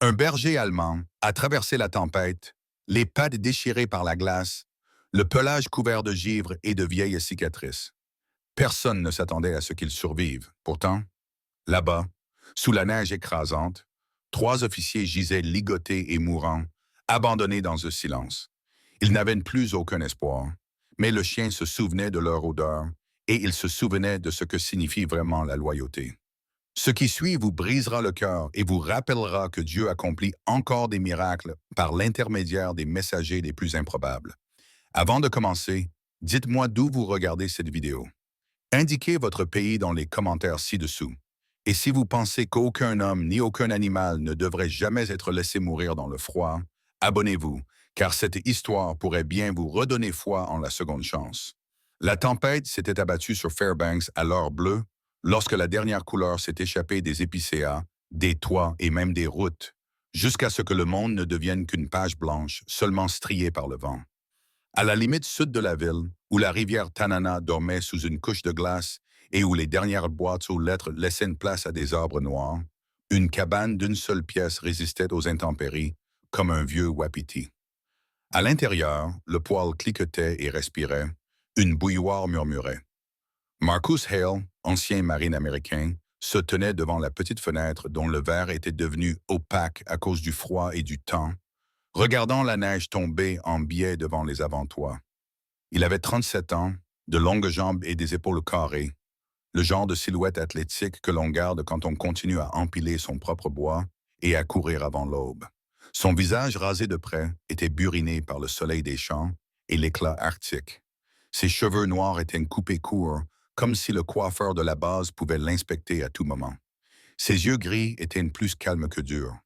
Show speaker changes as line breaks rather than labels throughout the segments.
Un berger allemand a traversé la tempête, les pattes déchirées par la glace, le pelage couvert de givre et de vieilles cicatrices. Personne ne s'attendait à ce qu'il survive. Pourtant, là-bas, sous la neige écrasante, trois officiers gisaient ligotés et mourants, abandonnés dans ce silence. Ils n'avaient plus aucun espoir, mais le chien se souvenait de leur odeur et il se souvenait de ce que signifie vraiment la loyauté. Ce qui suit vous brisera le cœur et vous rappellera que Dieu accomplit encore des miracles par l'intermédiaire des messagers les plus improbables. Avant de commencer, dites-moi d'où vous regardez cette vidéo. Indiquez votre pays dans les commentaires ci-dessous. Et si vous pensez qu'aucun homme ni aucun animal ne devrait jamais être laissé mourir dans le froid, abonnez-vous, car cette histoire pourrait bien vous redonner foi en la seconde chance. La tempête s'était abattue sur Fairbanks à l'heure bleue, lorsque la dernière couleur s'est échappée des épicéas, des toits et même des routes, jusqu'à ce que le monde ne devienne qu'une page blanche, seulement striée par le vent. À la limite sud de la ville, où la rivière Tanana dormait sous une couche de glace et où les dernières boîtes aux lettres laissaient une place à des arbres noirs, une cabane d'une seule pièce résistait aux intempéries, comme un vieux wapiti. À l'intérieur, le poêle cliquetait et respirait, une bouilloire murmurait. Marcus Hale, ancien marine américain, se tenait devant la petite fenêtre dont le verre était devenu opaque à cause du froid et du temps, regardant la neige tomber en biais devant les avant-toits. Il avait 37 ans, de longues jambes et des épaules carrées, le genre de silhouette athlétique que l'on garde quand on continue à empiler son propre bois et à courir avant l'aube. Son visage rasé de près était buriné par le soleil des champs et l'éclat arctique. Ses cheveux noirs étaient coupés courts, comme si le coiffeur de la base pouvait l'inspecter à tout moment. Ses yeux gris étaient plus calmes que durs.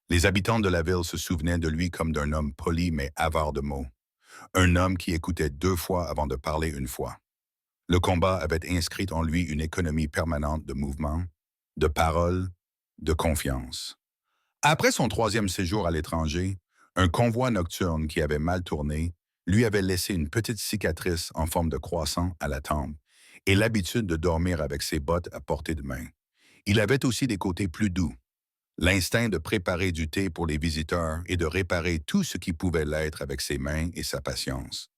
Les habitants de la ville se souvenaient de lui comme d'un homme poli mais avare de mots. Un homme qui écoutait deux fois avant de parler une fois. Le combat avait inscrit en lui une économie permanente de mouvement, de parole, de confiance. Après son troisième séjour à l'étranger, un convoi nocturne qui avait mal tourné lui avait laissé une petite cicatrice en forme de croissant à la tempe et l'habitude de dormir avec ses bottes à portée de main. Il avait aussi des côtés plus doux, l'instinct de préparer du thé pour les visiteurs et de réparer tout ce qui pouvait l'être avec ses mains et sa patience.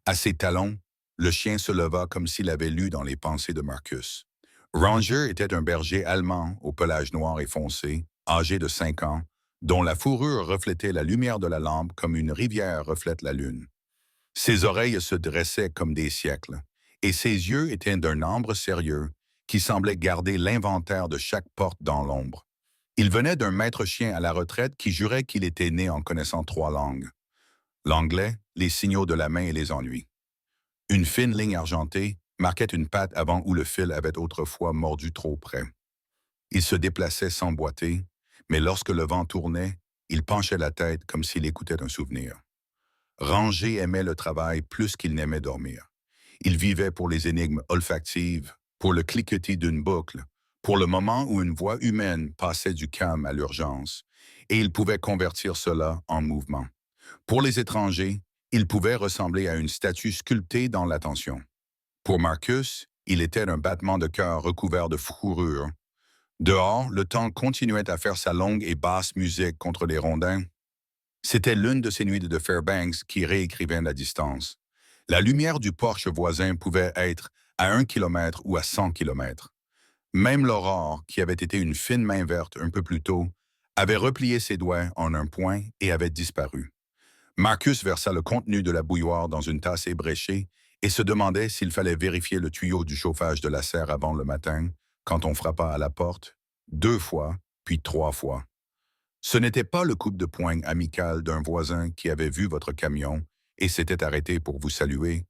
À ses talons, le chien se leva comme s'il avait lu dans les pensées de Marcus. Ranger était un berger allemand au pelage noir et foncé, âgé de 5 ans, dont la fourrure reflétait la lumière de la lampe comme une rivière reflète la lune. Ses oreilles se dressaient comme des siècles, et ses yeux étaient d'un ambre sérieux qui semblait garder l'inventaire de chaque porte dans l'ombre. Il venait d'un maître chien à la retraite qui jurait qu'il était né en connaissant 3 langues. L'anglais, les signaux de la main et les ennuis. Une fine ligne argentée marquait une patte avant où le fil avait autrefois mordu trop près. Il se déplaçait sans boiter, mais lorsque le vent tournait, il penchait la tête comme s'il écoutait un souvenir. Ranger aimait le travail plus qu'il n'aimait dormir. Il vivait pour les énigmes olfactives, pour le cliquetis d'une boucle, pour le moment où une voix humaine passait du calme à l'urgence, et il pouvait convertir cela en mouvement. Pour les étrangers, il pouvait ressembler à une statue sculptée dans l'attention. Pour Marcus, il était un battement de cœur recouvert de fourrure. Dehors, le temps continuait à faire sa longue et basse musique contre les rondins. C'était l'une de ces nuits de Fairbanks qui réécrivait la distance. La lumière du porche voisin pouvait être à 1 kilomètre ou à 100 kilomètres. Même l'aurore, qui avait été une fine main verte un peu plus tôt, avait replié ses doigts en un point et avait disparu. Marcus versa le contenu de la bouilloire dans une tasse ébréchée et se demandait s'il fallait vérifier le tuyau du chauffage de la serre avant le matin, quand on frappa à la porte, 2 fois, puis 3 fois. Ce n'était pas le coup de poing amical d'un voisin qui avait vu votre camion et s'était arrêté pour vous saluer,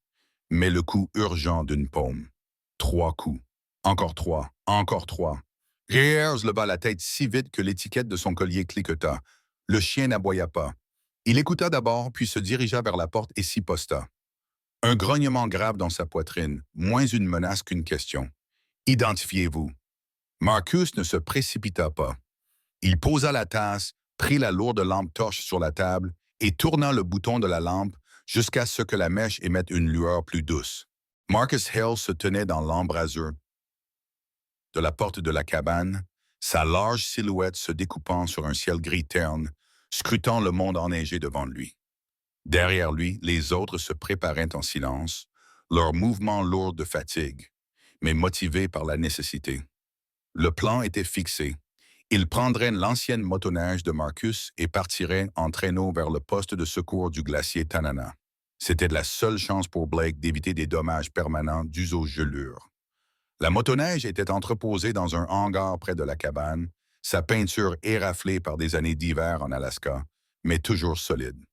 mais le coup urgent d'une paume. 3 coups. Encore 3. Encore 3. Geers leva la tête si vite que l'étiquette de son collier cliqueta. Le chien n'aboya pas. Il écouta d'abord, puis se dirigea vers la porte et s'y posta. Un grognement grave dans sa poitrine, moins une menace qu'une question. Identifiez-vous. Marcus ne se précipita pas. Il posa la tasse, prit la lourde lampe torche sur la table et tourna le bouton de la lampe jusqu'à ce que la mèche émette une lueur plus douce. Marcus Hale se tenait dans l'embrasure de la porte de la cabane, sa large silhouette se découpant sur un ciel gris terne, scrutant le monde enneigé devant lui. Derrière lui, les autres se préparaient en silence, leurs mouvements lourds de fatigue, mais motivés par la nécessité. Le plan était fixé. Ils prendraient l'ancienne motoneige de Marcus et partiraient en traîneau vers le poste de secours du glacier Tanana. C'était la seule chance pour Blake d'éviter des dommages permanents dus aux gelures. La motoneige était entreposée dans un hangar près de la cabane, sa peinture éraflée par des années d'hiver en Alaska, mais toujours solide.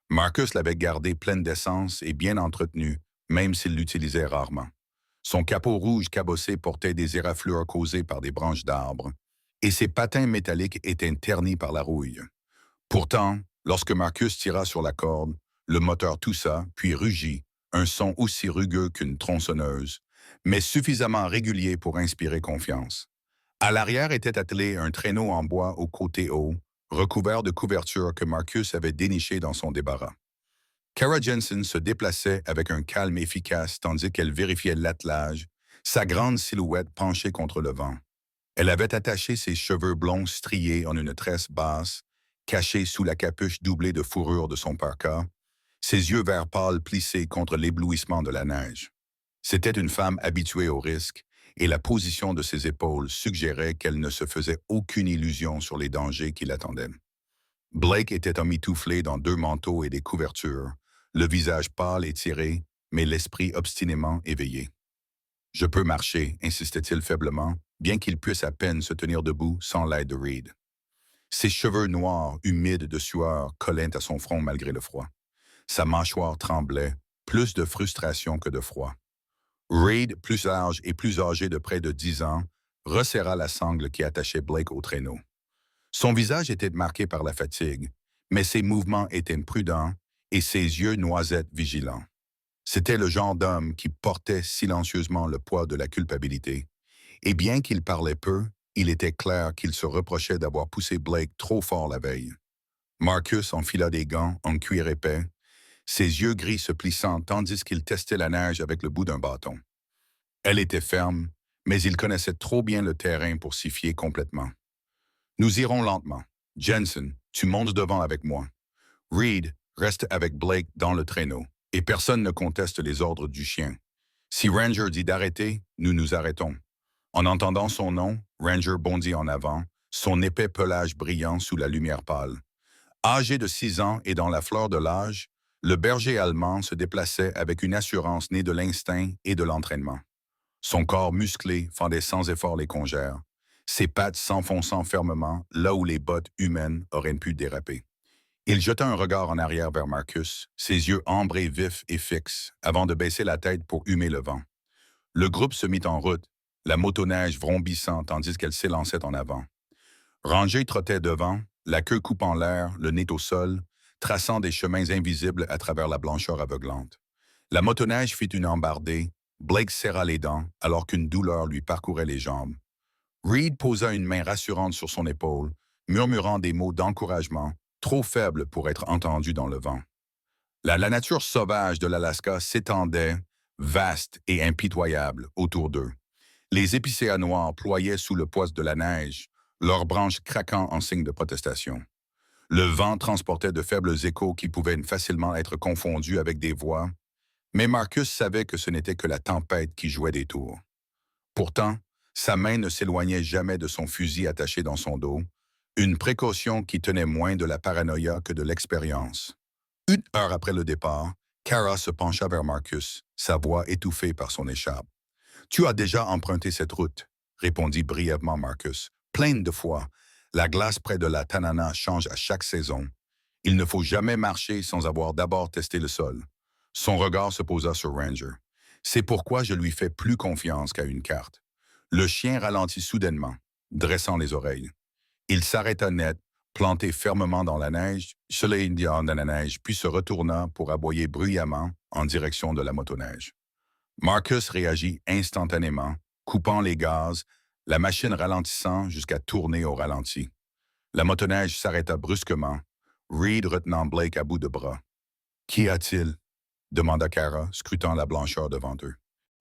Marcus l'avait gardée pleine d'essence et bien entretenue, même s'il l'utilisait rarement. Son capot rouge cabossé portait des éraflures causées par des branches d'arbres, et ses patins métalliques étaient ternis par la rouille. Pourtant, lorsque Marcus tira sur la corde, le moteur toussa, puis rugit, un son aussi rugueux qu'une tronçonneuse, mais suffisamment régulier pour inspirer confiance. À l'arrière était attelé un traîneau en bois au côté haut, recouvert de couvertures que Marcus avait dénichées dans son débarras. Kara Jensen se déplaçait avec un calme efficace tandis qu'elle vérifiait l'attelage, sa grande silhouette penchée contre le vent. Elle avait attaché ses cheveux blonds striés en une tresse basse, cachée sous la capuche doublée de fourrure de son parka, ses yeux vert pâle plissés contre l'éblouissement de la neige. C'était une femme habituée au risque, et la position de ses épaules suggérait qu'elle ne se faisait aucune illusion sur les dangers qui l'attendaient. Blake était emmitouflé dans 2 manteaux et des couvertures, le visage pâle et tiré, mais l'esprit obstinément éveillé. « Je peux marcher », insistait-il faiblement, bien qu'il puisse à peine se tenir debout sans l'aide de Reed. Ses cheveux noirs, humides de sueur, collaient à son front malgré le froid. Sa mâchoire tremblait, plus de frustration que de froid. Reed, plus large et plus âgé de près de 10 ans, resserra la sangle qui attachait Blake au traîneau. Son visage était marqué par la fatigue, mais ses mouvements étaient prudents et ses yeux noisettes vigilants. C'était le genre d'homme qui portait silencieusement le poids de la culpabilité, et bien qu'il parlait peu, il était clair qu'il se reprochait d'avoir poussé Blake trop fort la veille. Marcus enfila des gants en cuir épais, ses yeux gris se plissant tandis qu'il testait la neige avec le bout d'un bâton. Elle était ferme, mais il connaissait trop bien le terrain pour s'y fier complètement. « Nous irons lentement. Jensen, tu montes devant avec moi. Reed reste avec Blake dans le traîneau, et personne ne conteste les ordres du chien. Si Ranger dit d'arrêter, nous nous arrêtons. » En entendant son nom, Ranger bondit en avant, son épais pelage brillant sous la lumière pâle. Âgé de 6 ans et dans la fleur de l'âge, le berger allemand se déplaçait avec une assurance née de l'instinct et de l'entraînement. Son corps musclé fendait sans effort les congères, ses pattes s'enfonçant fermement là où les bottes humaines auraient pu déraper. Il jeta un regard en arrière vers Marcus, ses yeux ambrés vifs et fixes, avant de baisser la tête pour humer le vent. Le groupe se mit en route, la motoneige vrombissant tandis qu'elle s'élançait en avant. Ranger trottait devant, la queue coupant l'air, le nez au sol, traçant des chemins invisibles à travers la blancheur aveuglante. La motoneige fit une embardée, Blake serra les dents alors qu'une douleur lui parcourait les jambes. Reed posa une main rassurante sur son épaule, murmurant des mots d'encouragement, trop faibles pour être entendus dans le vent. La nature sauvage de l'Alaska s'étendait, vaste et impitoyable, autour d'eux. Les épicéas noirs ployaient sous le poids de la neige, leurs branches craquant en signe de protestation. Le vent transportait de faibles échos qui pouvaient facilement être confondus avec des voix, mais Marcus savait que ce n'était que la tempête qui jouait des tours. Pourtant, sa main ne s'éloignait jamais de son fusil attaché dans son dos, une précaution qui tenait moins de la paranoïa que de l'expérience. 1 heure après le départ, Kara se pencha vers Marcus, sa voix étouffée par son écharpe. « Tu as déjà emprunté cette route », répondit brièvement Marcus. « Plein de fois. La glace près de la Tanana change à chaque saison. Il ne faut jamais marcher sans avoir d'abord testé le sol. » Son regard se posa sur Ranger. « C'est pourquoi je lui fais plus confiance qu'à une carte. » Le chien ralentit soudainement, dressant les oreilles. Il s'arrêta net, planté fermement dans la neige, dans la neige, puis se retourna pour aboyer bruyamment en direction de la motoneige. Marcus réagit instantanément, coupant les gaz, la machine ralentissant jusqu'à tourner au ralenti. La motoneige s'arrêta brusquement, Reed retenant Blake à bout de bras. « Qu'y a-t-il » demanda Kara, scrutant la blancheur devant eux.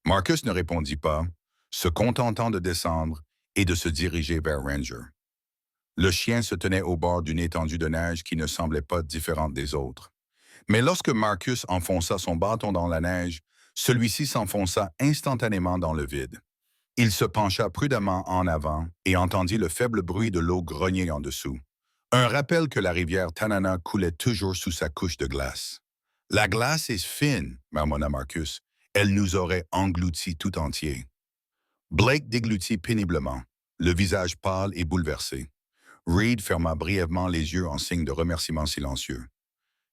Marcus ne répondit pas, se contentant de descendre et de se diriger vers Ranger. Le chien se tenait au bord d'une étendue de neige qui ne semblait pas différente des autres. Mais lorsque Marcus enfonça son bâton dans la neige, celui-ci s'enfonça instantanément dans le vide. Il se pencha prudemment en avant et entendit le faible bruit de l'eau grogner en dessous. Un rappel que la rivière Tanana coulait toujours sous sa couche de glace. « La glace est fine, » marmonna Marcus. « Elle nous aurait engloutis tout entiers. » Blake déglutit péniblement, le visage pâle et bouleversé. Reed ferma brièvement les yeux en signe de remerciement silencieux.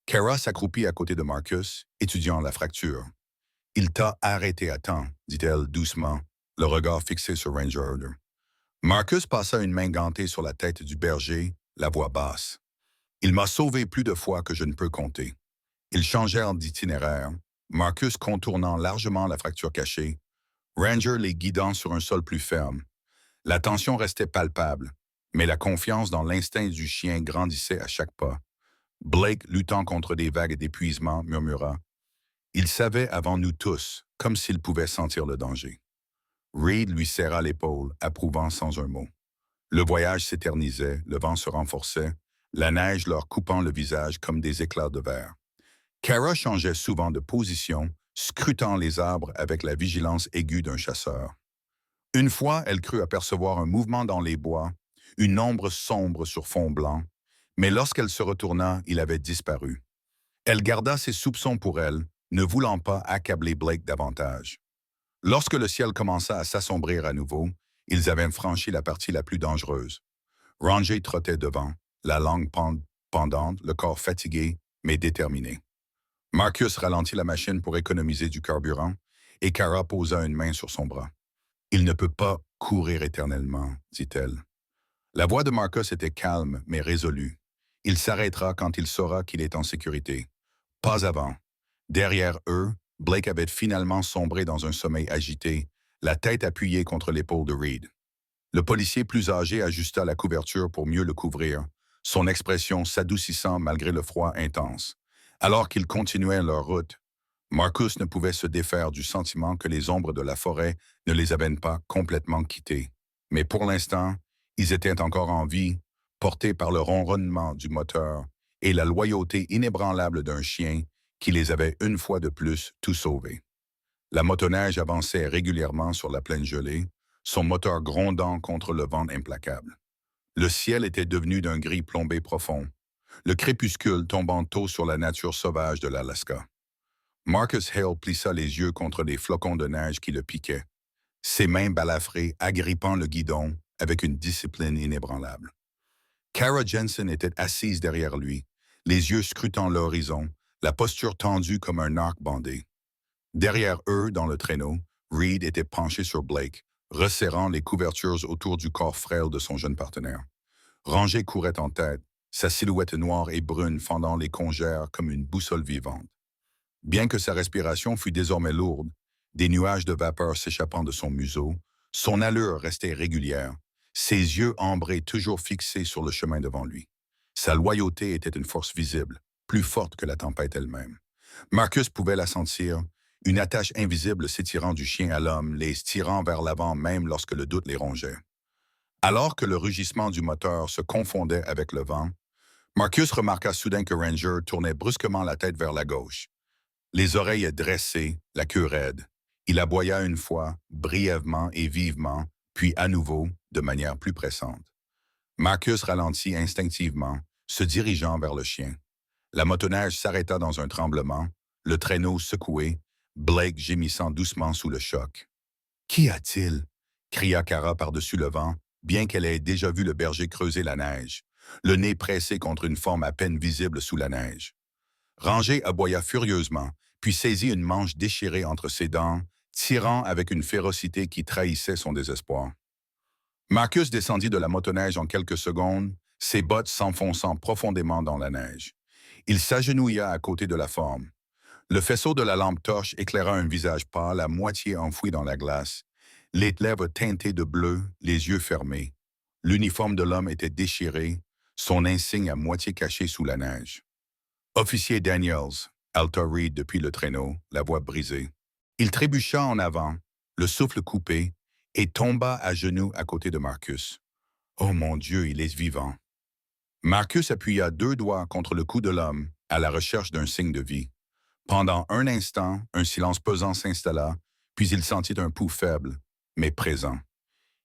Kara s'accroupit à côté de Marcus, étudiant la fracture. « Il t'a arrêté à temps, » dit-elle doucement, le regard fixé sur Ranger. Marcus passa une main gantée sur la tête du berger, la voix basse. « Il m'a sauvé plus de fois que je ne peux compter. » Ils changèrent d'itinéraire, Marcus contournant largement la fracture cachée, Ranger les guidant sur un sol plus ferme. La tension restait palpable, mais la confiance dans l'instinct du chien grandissait à chaque pas. Blake, luttant contre des vagues d'épuisement, murmura « Il savait avant nous tous, comme s'il pouvait sentir le danger. » Reed lui serra l'épaule, approuvant sans un mot. Le voyage s'éternisait, le vent se renforçait, la neige leur coupant le visage comme des éclats de verre. Kara changeait souvent de position, scrutant les arbres avec la vigilance aiguë d'un chasseur. Une fois, elle crut apercevoir un mouvement dans les bois, une ombre sombre sur fond blanc, mais lorsqu'elle se retourna, il avait disparu. Elle garda ses soupçons pour elle, ne voulant pas accabler Blake davantage. Lorsque le ciel commença à s'assombrir à nouveau, ils avaient franchi la partie la plus dangereuse. Ranger trottait devant, la langue pendante, le corps fatigué, mais déterminé. Marcus ralentit la machine pour économiser du carburant, et Kara posa une main sur son bras. « Il ne peut pas courir éternellement, » dit-elle. La voix de Marcus était calme, mais résolue. Il s'arrêtera quand il saura qu'il est en sécurité. Pas avant. Derrière eux, Blake avait finalement sombré dans un sommeil agité, la tête appuyée contre l'épaule de Reed. Le policier plus âgé ajusta la couverture pour mieux le couvrir, son expression s'adoucissant malgré le froid intense. Alors qu'ils continuaient leur route, Marcus ne pouvait se défaire du sentiment que les ombres de la forêt ne les avaient pas complètement quittés. Mais pour l'instant, ils étaient encore en vie, portés par le ronronnement du moteur et la loyauté inébranlable d'un chien qui les avait une fois de plus tout sauvés. La motoneige avançait régulièrement sur la plaine gelée, son moteur grondant contre le vent implacable. Le ciel était devenu d'un gris plombé profond, le crépuscule tombant tôt sur la nature sauvage de l'Alaska. Marcus Hale plissa les yeux contre les flocons de neige qui le piquaient, ses mains balafrées agrippant le guidon avec une discipline inébranlable. Kara Jensen était assise derrière lui, les yeux scrutant l'horizon, la posture tendue comme un arc bandé. Derrière eux, dans le traîneau, Reed était penché sur Blake, resserrant les couvertures autour du corps frêle de son jeune partenaire. Ranger courait en tête, sa silhouette noire et brune fendant les congères comme une boussole vivante. Bien que sa respiration fût désormais lourde, des nuages de vapeur s'échappant de son museau, son allure restait régulière, ses yeux ambrés toujours fixés sur le chemin devant lui. Sa loyauté était une force visible, plus forte que la tempête elle-même. Marcus pouvait la sentir, une attache invisible s'étirant du chien à l'homme, les tirant vers l'avant même lorsque le doute les rongeait. Alors que le rugissement du moteur se confondait avec le vent, Marcus remarqua soudain que Ranger tournait brusquement la tête vers la gauche. Les oreilles dressées, la queue raide. Il aboya une fois, brièvement et vivement, puis à nouveau, de manière plus pressante. Marcus ralentit instinctivement, se dirigeant vers le chien. La motoneige s'arrêta dans un tremblement, le traîneau secoué, Blake gémissant doucement sous le choc. « Qu'y a-t-il » cria Kara par-dessus le vent, bien qu'elle ait déjà vu le berger creuser la neige, le nez pressé contre une forme à peine visible sous la neige. Ranger aboya furieusement, puis saisit une manche déchirée entre ses dents, tirant avec une férocité qui trahissait son désespoir. Marcus descendit de la motoneige en quelques secondes, ses bottes s'enfonçant profondément dans la neige. Il s'agenouilla à côté de la forme. Le faisceau de la lampe torche éclaira un visage pâle à moitié enfoui dans la glace, les lèvres teintées de bleu, les yeux fermés. L'uniforme de l'homme était déchiré, son insigne à moitié caché sous la neige. « Officier Daniels », halta Reed depuis le traîneau, la voix brisée. Il trébucha en avant, le souffle coupé, et tomba à genoux à côté de Marcus. Oh mon Dieu, il est vivant. Marcus appuya 2 doigts contre le cou de l'homme à la recherche d'un signe de vie. Pendant un instant, un silence pesant s'installa, puis il sentit un pouls faible, mais présent.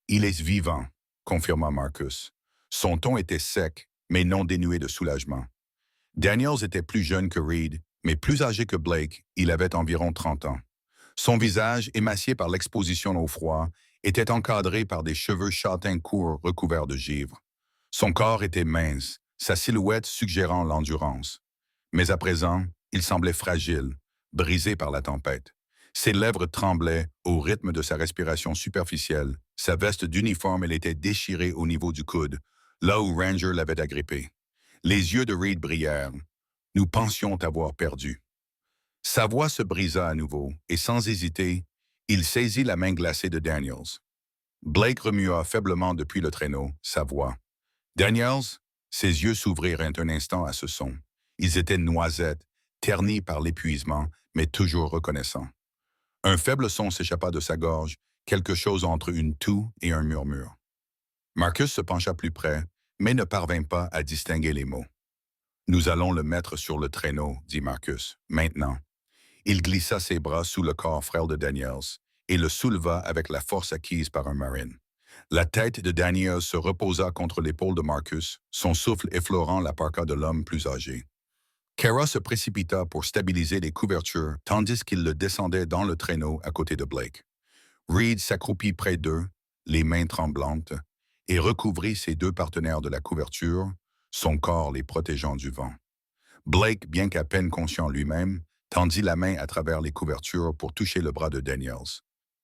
Il est vivant, confirma Marcus. Son ton était sec, mais non dénué de soulagement. Daniels était plus jeune que Reed, mais plus âgé que Blake, il avait environ 30 ans. Son visage, émacié par l'exposition au froid, était encadré par des cheveux châtains courts recouverts de givre. Son corps était mince, sa silhouette suggérant l'endurance. Mais à présent, il semblait fragile, brisé par la tempête. Ses lèvres tremblaient au rythme de sa respiration superficielle. Sa veste d'uniforme, elle était déchirée au niveau du coude, là où Ranger l'avait agrippé. Les yeux de Reed brillèrent. Nous pensions t'avoir perdu. Sa voix se brisa à nouveau, et sans hésiter, il saisit la main glacée de Daniels. Blake remua faiblement depuis le traîneau, sa voix. Daniels, ses yeux s'ouvrirent un instant à ce son. Ils étaient noisettes, ternis par l'épuisement, mais toujours reconnaissants. Un faible son s'échappa de sa gorge, quelque chose entre une toux et un murmure. Marcus se pencha plus près, mais ne parvint pas à distinguer les mots. Nous allons le mettre sur le traîneau, dit Marcus, maintenant. Il glissa ses bras sous le corps frêle de Daniels et le souleva avec la force acquise par un marine. La tête de Daniels se reposa contre l'épaule de Marcus, son souffle effleurant la parka de l'homme plus âgé. Kara se précipita pour stabiliser les couvertures tandis qu'il le descendait dans le traîneau à côté de Blake. Reed s'accroupit près d'eux, les mains tremblantes, et recouvrit ses 2 partenaires de la couverture, son corps les protégeant du vent. Blake, bien qu'à peine conscient lui-même, tendit la main à travers les couvertures pour toucher le bras de Daniels.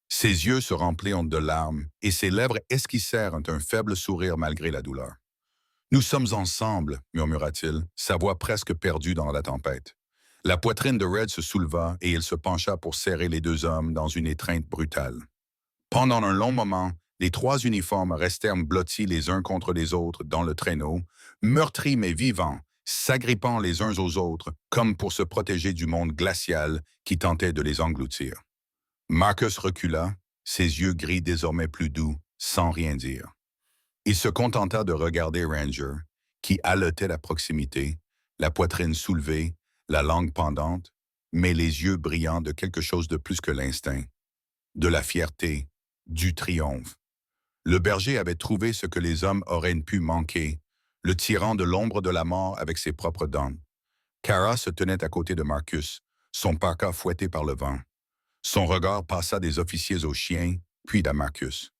Ses yeux se remplirent de larmes et ses lèvres esquissèrent un faible sourire malgré la douleur. « Nous sommes ensemble, murmura-t-il, sa voix presque perdue dans la tempête. La poitrine de Red se souleva et il se pencha pour serrer les 2 hommes dans une étreinte brutale. Pendant un long moment, les 3 uniformes restèrent blottis les uns contre les autres dans le traîneau, meurtris mais vivants, s'agrippant les uns aux autres comme pour se protéger du monde glacial qui tentait de les engloutir. Marcus recula, ses yeux gris désormais plus doux, sans rien dire. Il se contenta de regarder Ranger, qui haletait à proximité, la poitrine soulevée, la langue pendante, mais les yeux brillants de quelque chose de plus que l'instinct, de la fierté, du triomphe. Le berger avait trouvé ce que les hommes auraient pu manquer, le tirant de l'ombre de la mort avec ses propres dents. Kara se tenait à côté de Marcus, son parka fouetté par le vent. Son regard passa des officiers aux chiens, puis à Marcus.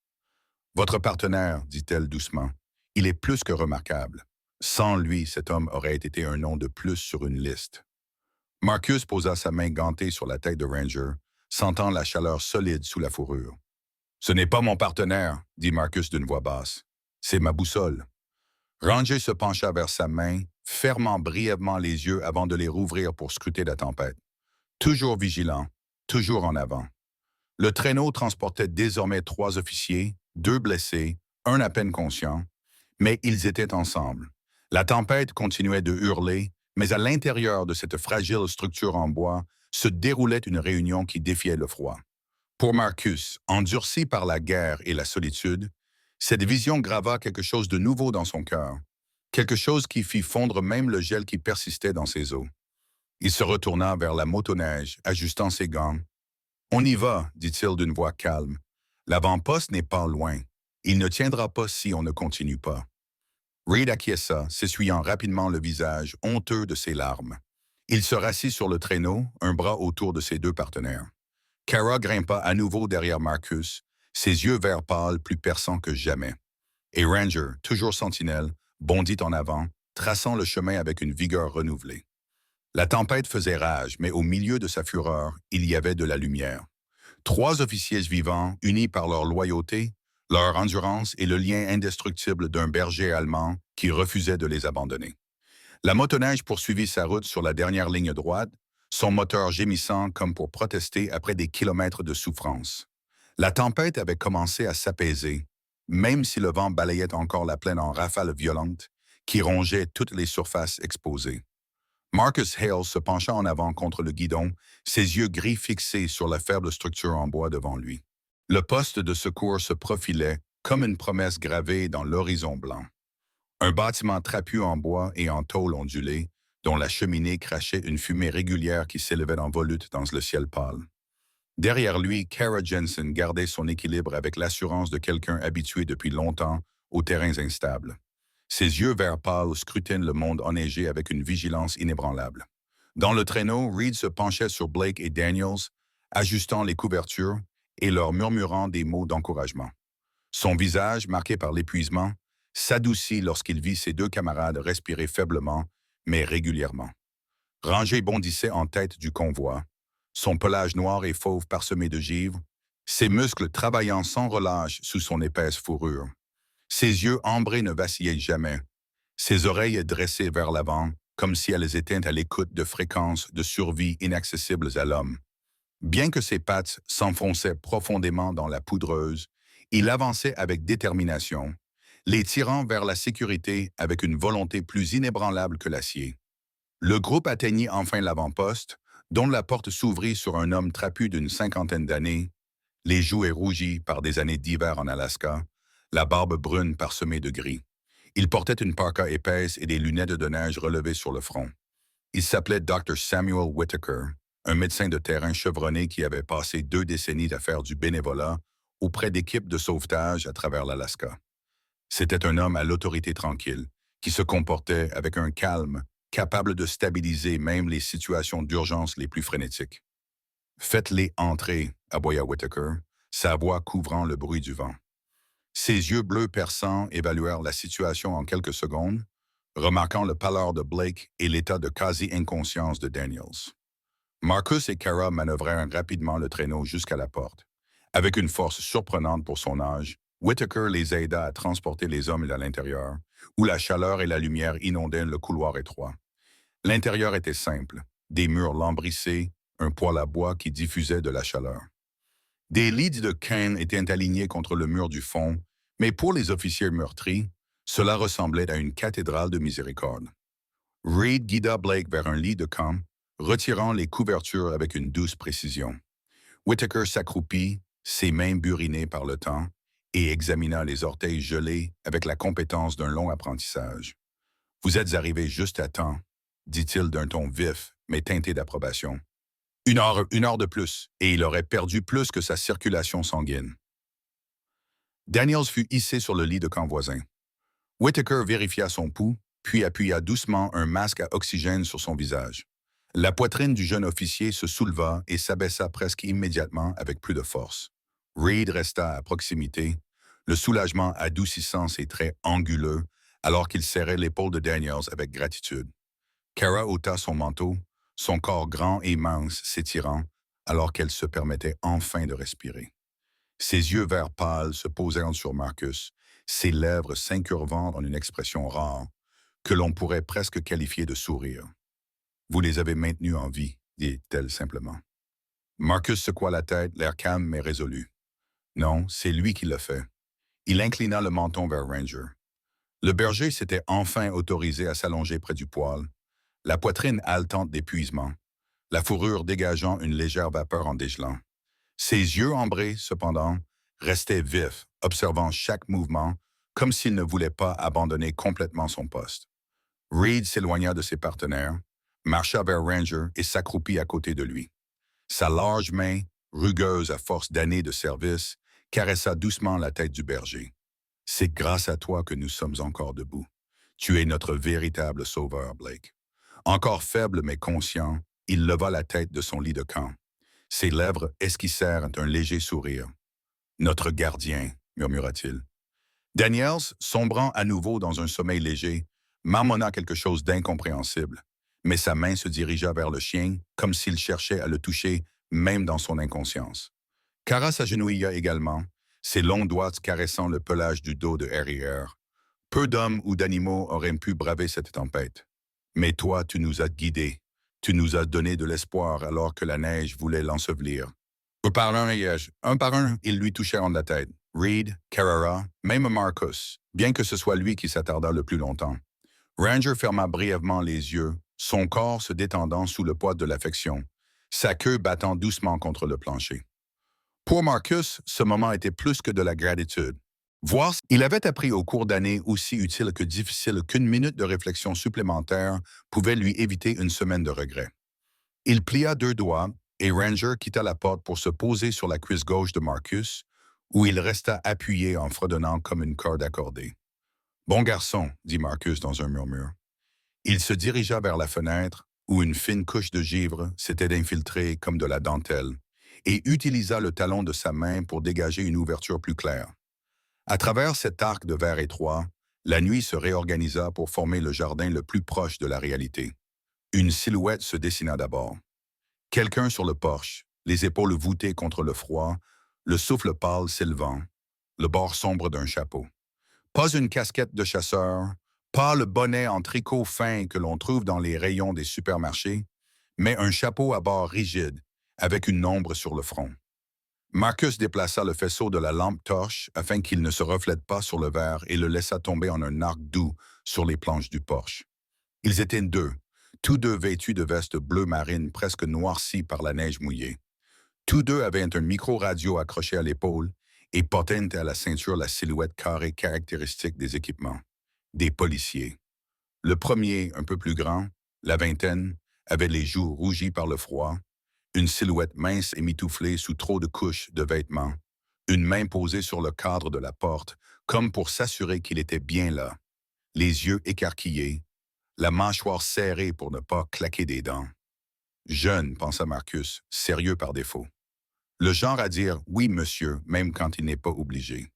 « Votre partenaire, dit-elle doucement, il est plus que remarquable. Sans lui, cet homme aurait été un nom de plus sur une liste. » Marcus posa sa main gantée sur la tête de Ranger, sentant la chaleur solide sous la fourrure. « Ce n'est pas mon partenaire, dit Marcus d'une voix basse. C'est ma boussole. » Ranger se pencha vers sa main, fermant brièvement les yeux avant de les rouvrir pour scruter la tempête. Toujours vigilant, toujours en avant. Le traîneau transportait désormais 3 officiers, 2 blessés, un à peine conscient, mais ils étaient ensemble. La tempête continuait de hurler, mais à l'intérieur de cette fragile structure en bois se déroulait une réunion qui défiait le froid. Pour Marcus, endurci par la guerre et la solitude, cette vision grava quelque chose de nouveau dans son cœur, quelque chose qui fit fondre même le gel qui persistait dans ses os. Il se retourna vers la motoneige, ajustant ses gants. « On y va, dit-il d'une voix calme. L'avant-poste n'est pas loin. Il ne tiendra pas si on ne continue pas. » Reed acquiesça, s'essuyant rapidement le visage, honteux de ses larmes. Il se rassit sur le traîneau, un bras autour de ses 2 partenaires. Kara grimpa à nouveau derrière Marcus, ses yeux vert pâle plus perçants que jamais. Et Ranger, toujours sentinelle, bondit en avant, traçant le chemin avec une vigueur renouvelée. La tempête faisait rage, mais au milieu de sa fureur, il y avait de la lumière. 3 officiers vivants, unis par leur loyauté, leur endurance et le lien indestructible d'un berger allemand qui refusait de les abandonner. La motoneige poursuivit sa route sur la dernière ligne droite, son moteur gémissant comme pour protester après des kilomètres de souffrance. La tempête avait commencé à s'apaiser, même si le vent balayait encore la plaine en rafales violentes qui rongeaient toutes les surfaces exposées. Marcus Hale se pencha en avant contre le guidon, ses yeux gris fixés sur la faible structure en bois devant lui. Le poste de secours se profilait comme une promesse gravée dans l'horizon blanc. Un bâtiment trapu en bois et en tôle ondulée, dont la cheminée crachait une fumée régulière qui s'élevait en volute dans le ciel pâle. Derrière lui, Kara Jensen gardait son équilibre avec l'assurance de quelqu'un habitué depuis longtemps aux terrains instables. Ses yeux verts pâles scrutinent le monde enneigé avec une vigilance inébranlable. Dans le traîneau, Reed se penchait sur Blake et Daniels, ajustant les couvertures et leur murmurant des mots d'encouragement. Son visage, marqué par l'épuisement, s'adoucit lorsqu'il vit ses deux camarades respirer faiblement, mais régulièrement. Rangé bondissait en tête du convoi, son pelage noir et fauve parsemé de givre, ses muscles travaillant sans relâche sous son épaisse fourrure. Ses yeux ambrés ne vacillaient jamais, ses oreilles dressées vers l'avant, comme si elles étaient à l'écoute de fréquences de survie inaccessibles à l'homme. Bien que ses pattes s'enfonçaient profondément dans la poudreuse, il avançait avec détermination, les tirant vers la sécurité avec une volonté plus inébranlable que l'acier. Le groupe atteignit enfin l'avant-poste, dont la porte s'ouvrit sur un homme trapu d'une cinquantaine d'années, les joues rougies par des années d'hiver en Alaska, la barbe brune parsemée de gris. Il portait une parka épaisse et des lunettes de neige relevées sur le front. Il s'appelait Dr. Samuel Whitaker, un médecin de terrain chevronné qui avait passé 2 décennies à faire du bénévolat auprès d'équipes de sauvetage à travers l'Alaska. C'était un homme à l'autorité tranquille, qui se comportait avec un calme, capable de stabiliser même les situations d'urgence les plus frénétiques. Faites-les entrer, aboya Whitaker, sa voix couvrant le bruit du vent. Ses yeux bleus perçants évaluèrent la situation en quelques secondes, remarquant le pâleur de Blake et l'état de quasi-inconscience de Daniels. Marcus et Kara manœuvrèrent rapidement le traîneau jusqu'à la porte. Avec une force surprenante pour son âge, Whitaker les aida à transporter les hommes à l'intérieur, où la chaleur et la lumière inondaient le couloir étroit. L'intérieur était simple, des murs lambrissés, un poêle à bois qui diffusait de la chaleur. Des lits de canne étaient alignés contre le mur du fond, mais pour les officiers meurtris, cela ressemblait à une cathédrale de miséricorde. Reed guida Blake vers un lit de camp, retirant les couvertures avec une douce précision. Whitaker s'accroupit, ses mains burinées par le temps, et examina les orteils gelés avec la compétence d'un long apprentissage. « Vous êtes arrivé juste à temps », dit-il d'un ton vif, mais teinté d'approbation. Une heure de plus, et il aurait perdu plus que sa circulation sanguine. Daniels fut hissé sur le lit de camp voisin. Whitaker vérifia son pouls, puis appuya doucement un masque à oxygène sur son visage. La poitrine du jeune officier se souleva et s'abaissa presque immédiatement avec plus de force. Reed resta à proximité, le soulagement adoucissant ses traits anguleux alors qu'il serrait l'épaule de Daniels avec gratitude. Kara ôta son manteau, son corps grand et mince s'étirant alors qu'elle se permettait enfin de respirer. Ses yeux verts pâles se posèrent sur Marcus, ses lèvres s'incurvant en une expression rare, que l'on pourrait presque qualifier de sourire. « Vous les avez maintenus en vie, dit-elle simplement. Marcus secoua la tête, l'air calme mais résolu. Non, c'est lui qui l'a fait. Il inclina le menton vers Ranger. Le berger s'était enfin autorisé à s'allonger près du poêle, la poitrine haletante d'épuisement, la fourrure dégageant une légère vapeur en dégelant. Ses yeux ambrés, cependant, restaient vifs, observant chaque mouvement, comme s'il ne voulait pas abandonner complètement son poste. Reed s'éloigna de ses partenaires, marcha vers Ranger et s'accroupit à côté de lui. Sa large main, rugueuse à force d'années de service, caressa doucement la tête du berger. « C'est grâce à toi que nous sommes encore debout. Tu es notre véritable sauveur, Blake. » Encore faible mais conscient, il leva la tête de son lit de camp. Ses lèvres esquissèrent un léger sourire. « Notre gardien, » murmura-t-il. Daniels, sombrant à nouveau dans un sommeil léger, marmonna quelque chose d'incompréhensible, mais sa main se dirigea vers le chien comme s'il cherchait à le toucher, même dans son inconscience. Kara s'agenouilla également, ses longs doigts caressant le pelage du dos de Harrier. Peu d'hommes ou d'animaux auraient pu braver cette tempête. Mais toi, tu nous as guidés. Tu nous as donné de l'espoir alors que la neige voulait l'ensevelir. Un par un, ils lui touchèrent la tête. Reed, Carrera, même Marcus, bien que ce soit lui qui s'attarda le plus longtemps. Ranger ferma brièvement les yeux, son corps se détendant sous le poids de l'affection, sa queue battant doucement contre le plancher. Pour Marcus, ce moment était plus que de la gratitude. Voir il avait appris au cours d'années aussi utile que difficile qu'une minute de réflexion supplémentaire pouvait lui éviter une semaine de regrets. Il plia deux doigts et Ranger quitta la porte pour se poser sur la cuisse gauche de Marcus, où il resta appuyé en fredonnant comme une corde accordée. Bon garçon, dit Marcus dans un murmure. Il se dirigea vers la fenêtre, où une fine couche de givre s'était infiltrée comme de la dentelle, et utilisa le talon de sa main pour dégager une ouverture plus claire. À travers cet arc de verre étroit, la nuit se réorganisa pour former le jardin le plus proche de la réalité. Une silhouette se dessina d'abord. Quelqu'un sur le porche, les épaules voûtées contre le froid, le souffle pâle s'élevant, le bord sombre d'un chapeau. Pas une casquette de chasseur, pas le bonnet en tricot fin que l'on trouve dans les rayons des supermarchés, mais un chapeau à bord rigide, avec une ombre sur le front. Marcus déplaça le faisceau de la lampe torche afin qu'il ne se reflète pas sur le verre et le laissa tomber en un arc doux sur les planches du porche. Ils étaient deux, tous deux vêtus de vestes bleu marine presque noircies par la neige mouillée. Tous deux avaient un micro-radio accroché à l'épaule et portaient à la ceinture la silhouette carrée caractéristique des équipements. Des policiers. Le premier, un peu plus grand, la vingtaine, avait les joues rougies par le froid, une silhouette mince et mitouflée sous trop de couches de vêtements, une main posée sur le cadre de la porte, comme pour s'assurer qu'il était bien là, les yeux écarquillés, la mâchoire serrée pour ne pas claquer des dents. Jeune, pensa Marcus, sérieux par défaut. Le genre à dire « oui, monsieur », même quand il n'est pas obligé.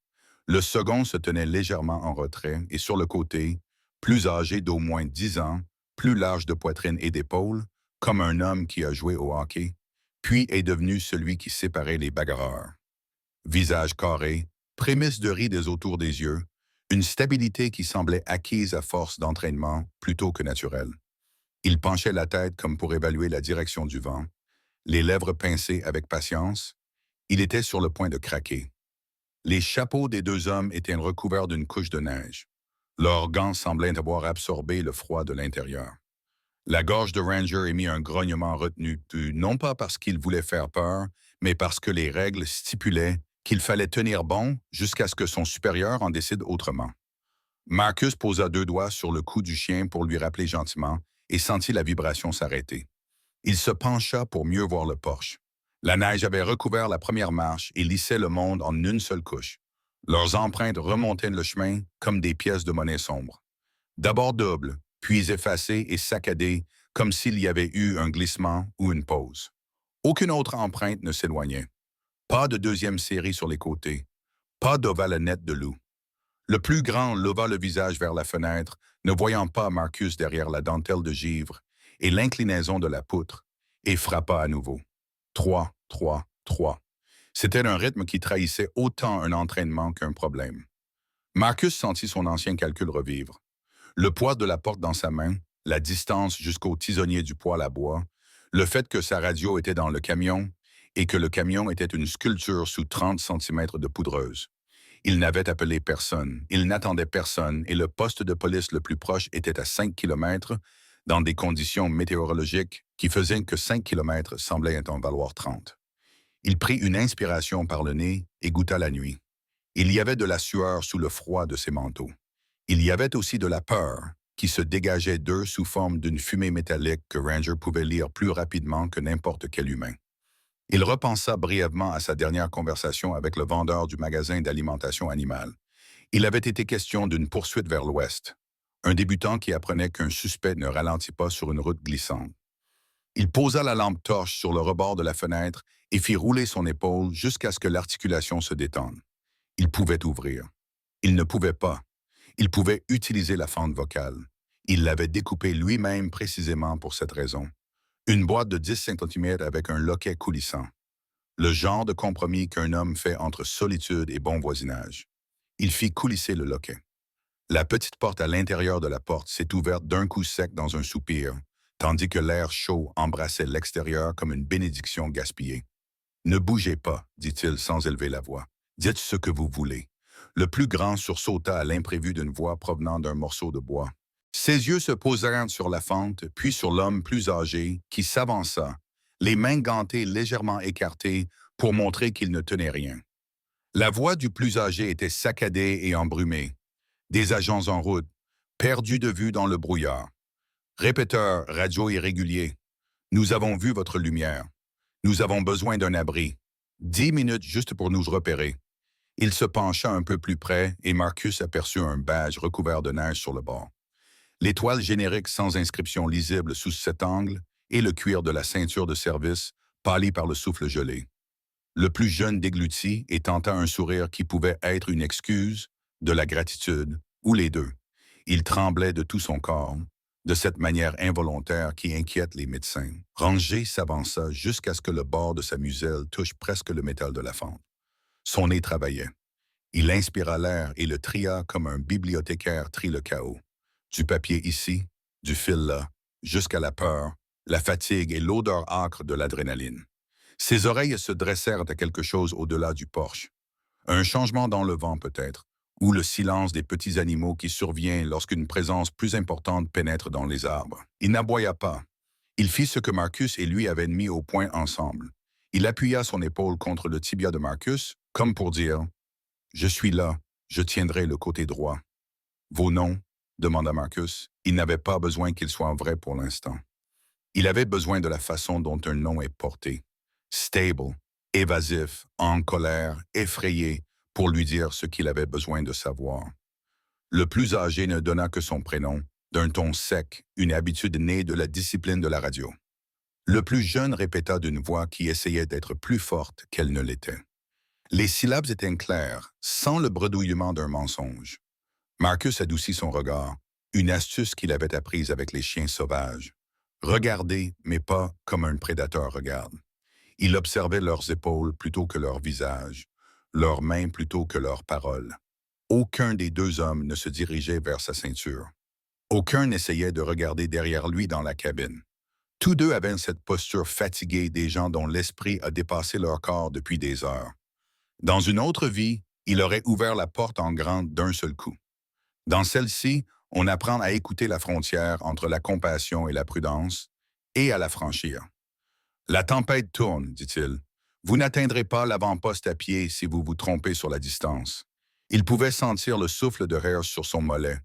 Le second se tenait légèrement en retrait et sur le côté, plus âgé d'au moins 10 ans, plus large de poitrine et d'épaules, comme un homme qui a joué au hockey, puis est devenu celui qui séparait les bagarreurs. Visage carré, prémisse de rides autour des yeux, une stabilité qui semblait acquise à force d'entraînement plutôt que naturelle. Il penchait la tête comme pour évaluer la direction du vent, les lèvres pincées avec patience. Il était sur le point de craquer. Les chapeaux des deux hommes étaient recouverts d'une couche de neige. Leurs gants semblaient avoir absorbé le froid de l'intérieur. La gorge de Ranger émit un grognement retenu, non pas parce qu'il voulait faire peur, mais parce que les règles stipulaient qu'il fallait tenir bon jusqu'à ce que son supérieur en décide autrement. Marcus posa deux doigts sur le cou du chien pour lui rappeler gentiment et sentit la vibration s'arrêter. Il se pencha pour mieux voir le porche. La neige avait recouvert la première marche et lissait le monde en une seule couche. Leurs empreintes remontaient le chemin comme des pièces de monnaie sombre. D'abord doubles, puis effacées et saccadées comme s'il y avait eu un glissement ou une pause. Aucune autre empreinte ne s'éloignait. Pas de deuxième série sur les côtés. Pas d'ovalonnette de loup. Le plus grand leva le visage vers la fenêtre, ne voyant pas Marcus derrière la dentelle de givre et l'inclinaison de la poutre, et frappa à nouveau. 3, 3, 3. C'était un rythme qui trahissait autant un entraînement qu'un problème. Marcus sentit son ancien calcul revivre. Le poids de la porte dans sa main, la distance jusqu'au tisonnier du poêle à bois, le fait que sa radio était dans le camion et que le camion était une sculpture sous 30 cm de poudreuse. Il n'avait appelé personne, il n'attendait personne et le poste de police le plus proche était à 5 km dans des conditions météorologiques qui faisaient que 5 km semblaient en valoir 30. Il prit une inspiration par le nez et goûta la nuit. Il y avait de la sueur sous le froid de ses manteaux. Il y avait aussi de la peur qui se dégageait d'eux sous forme d'une fumée métallique que Ranger pouvait lire plus rapidement que n'importe quel humain. Il repensa brièvement à sa dernière conversation avec le vendeur du magasin d'alimentation animale. Il avait été question d'une poursuite vers l'ouest, un débutant qui apprenait qu'un suspect ne ralentit pas sur une route glissante. Il posa la lampe torche sur le rebord de la fenêtre et fit rouler son épaule jusqu'à ce que l'articulation se détende. Il pouvait ouvrir. Il ne pouvait pas. Il pouvait utiliser la fente vocale. Il l'avait découpée lui-même précisément pour cette raison. Une boîte de 10 cm avec un loquet coulissant. Le genre de compromis qu'un homme fait entre solitude et bon voisinage. Il fit coulisser le loquet. La petite porte à l'intérieur de la porte s'est ouverte d'un coup sec dans un soupir, tandis que l'air chaud embrassait l'extérieur comme une bénédiction gaspillée. « Ne bougez pas, dit-il sans élever la voix. Dites ce que vous voulez. » Le plus grand sursauta à l'imprévu d'une voix provenant d'un morceau de bois. Ses yeux se posèrent sur la fente, puis sur l'homme plus âgé, qui s'avança, les mains gantées légèrement écartées pour montrer qu'il ne tenait rien. La voix du plus âgé était saccadée et embrumée. Des agents en route, perdus de vue dans le brouillard. Répéteur radio irrégulier. Nous avons vu votre lumière. Nous avons besoin d'un abri. 10 minutes juste pour nous repérer. Il se pencha un peu plus près et Marcus aperçut un badge recouvert de neige sur le bord. L'étoile générique sans inscription lisible sous cet angle et le cuir de la ceinture de service pâli par le souffle gelé. Le plus jeune déglutit et tenta un sourire qui pouvait être une excuse, de la gratitude, ou les deux. Il tremblait de tout son corps, de cette manière involontaire qui inquiète les médecins. Rangé s'avança jusqu'à ce que le bord de sa muselle touche presque le métal de la fente. Son nez travaillait. Il inspira l'air et le tria comme un bibliothécaire trie le chaos. Du papier ici, du fil là, jusqu'à la peur, la fatigue et l'odeur âcre de l'adrénaline. Ses oreilles se dressèrent à quelque chose au-delà du porche. Un changement dans le vent peut-être, ou le silence des petits animaux qui survient lorsqu'une présence plus importante pénètre dans les arbres. Il n'aboya pas. Il fit ce que Marcus et lui avaient mis au point ensemble. Il appuya son épaule contre le tibia de Marcus, comme pour dire « Je suis là, je tiendrai le côté droit. » « Vos noms ?» demanda Marcus. Il n'avait pas besoin qu'ils soient vrais pour l'instant. Il avait besoin de la façon dont un nom est porté. Stable, évasif, en colère, effrayé, pour lui dire ce qu'il avait besoin de savoir. Le plus âgé ne donna que son prénom, d'un ton sec, une habitude née de la discipline de la radio. Le plus jeune répéta d'une voix qui essayait d'être plus forte qu'elle ne l'était. Les syllabes étaient claires, sans le bredouillement d'un mensonge. Marcus adoucit son regard, une astuce qu'il avait apprise avec les chiens sauvages. Regarder, mais pas comme un prédateur regarde. Il observait leurs épaules plutôt que leur visage, leurs mains plutôt que leurs paroles. Aucun des deux hommes ne se dirigeait vers sa ceinture. Aucun n'essayait de regarder derrière lui dans la cabine. Tous deux avaient cette posture fatiguée des gens dont l'esprit a dépassé leur corps depuis des heures. Dans une autre vie, il aurait ouvert la porte en grand d'un seul coup. Dans celle-ci, on apprend à écouter la frontière entre la compassion et la prudence, et à la franchir. « La tempête tourne, dit-il. Vous n'atteindrez pas l'avant-poste à pied si vous vous trompez sur la distance. » Il pouvait sentir le souffle de Hare sur son mollet,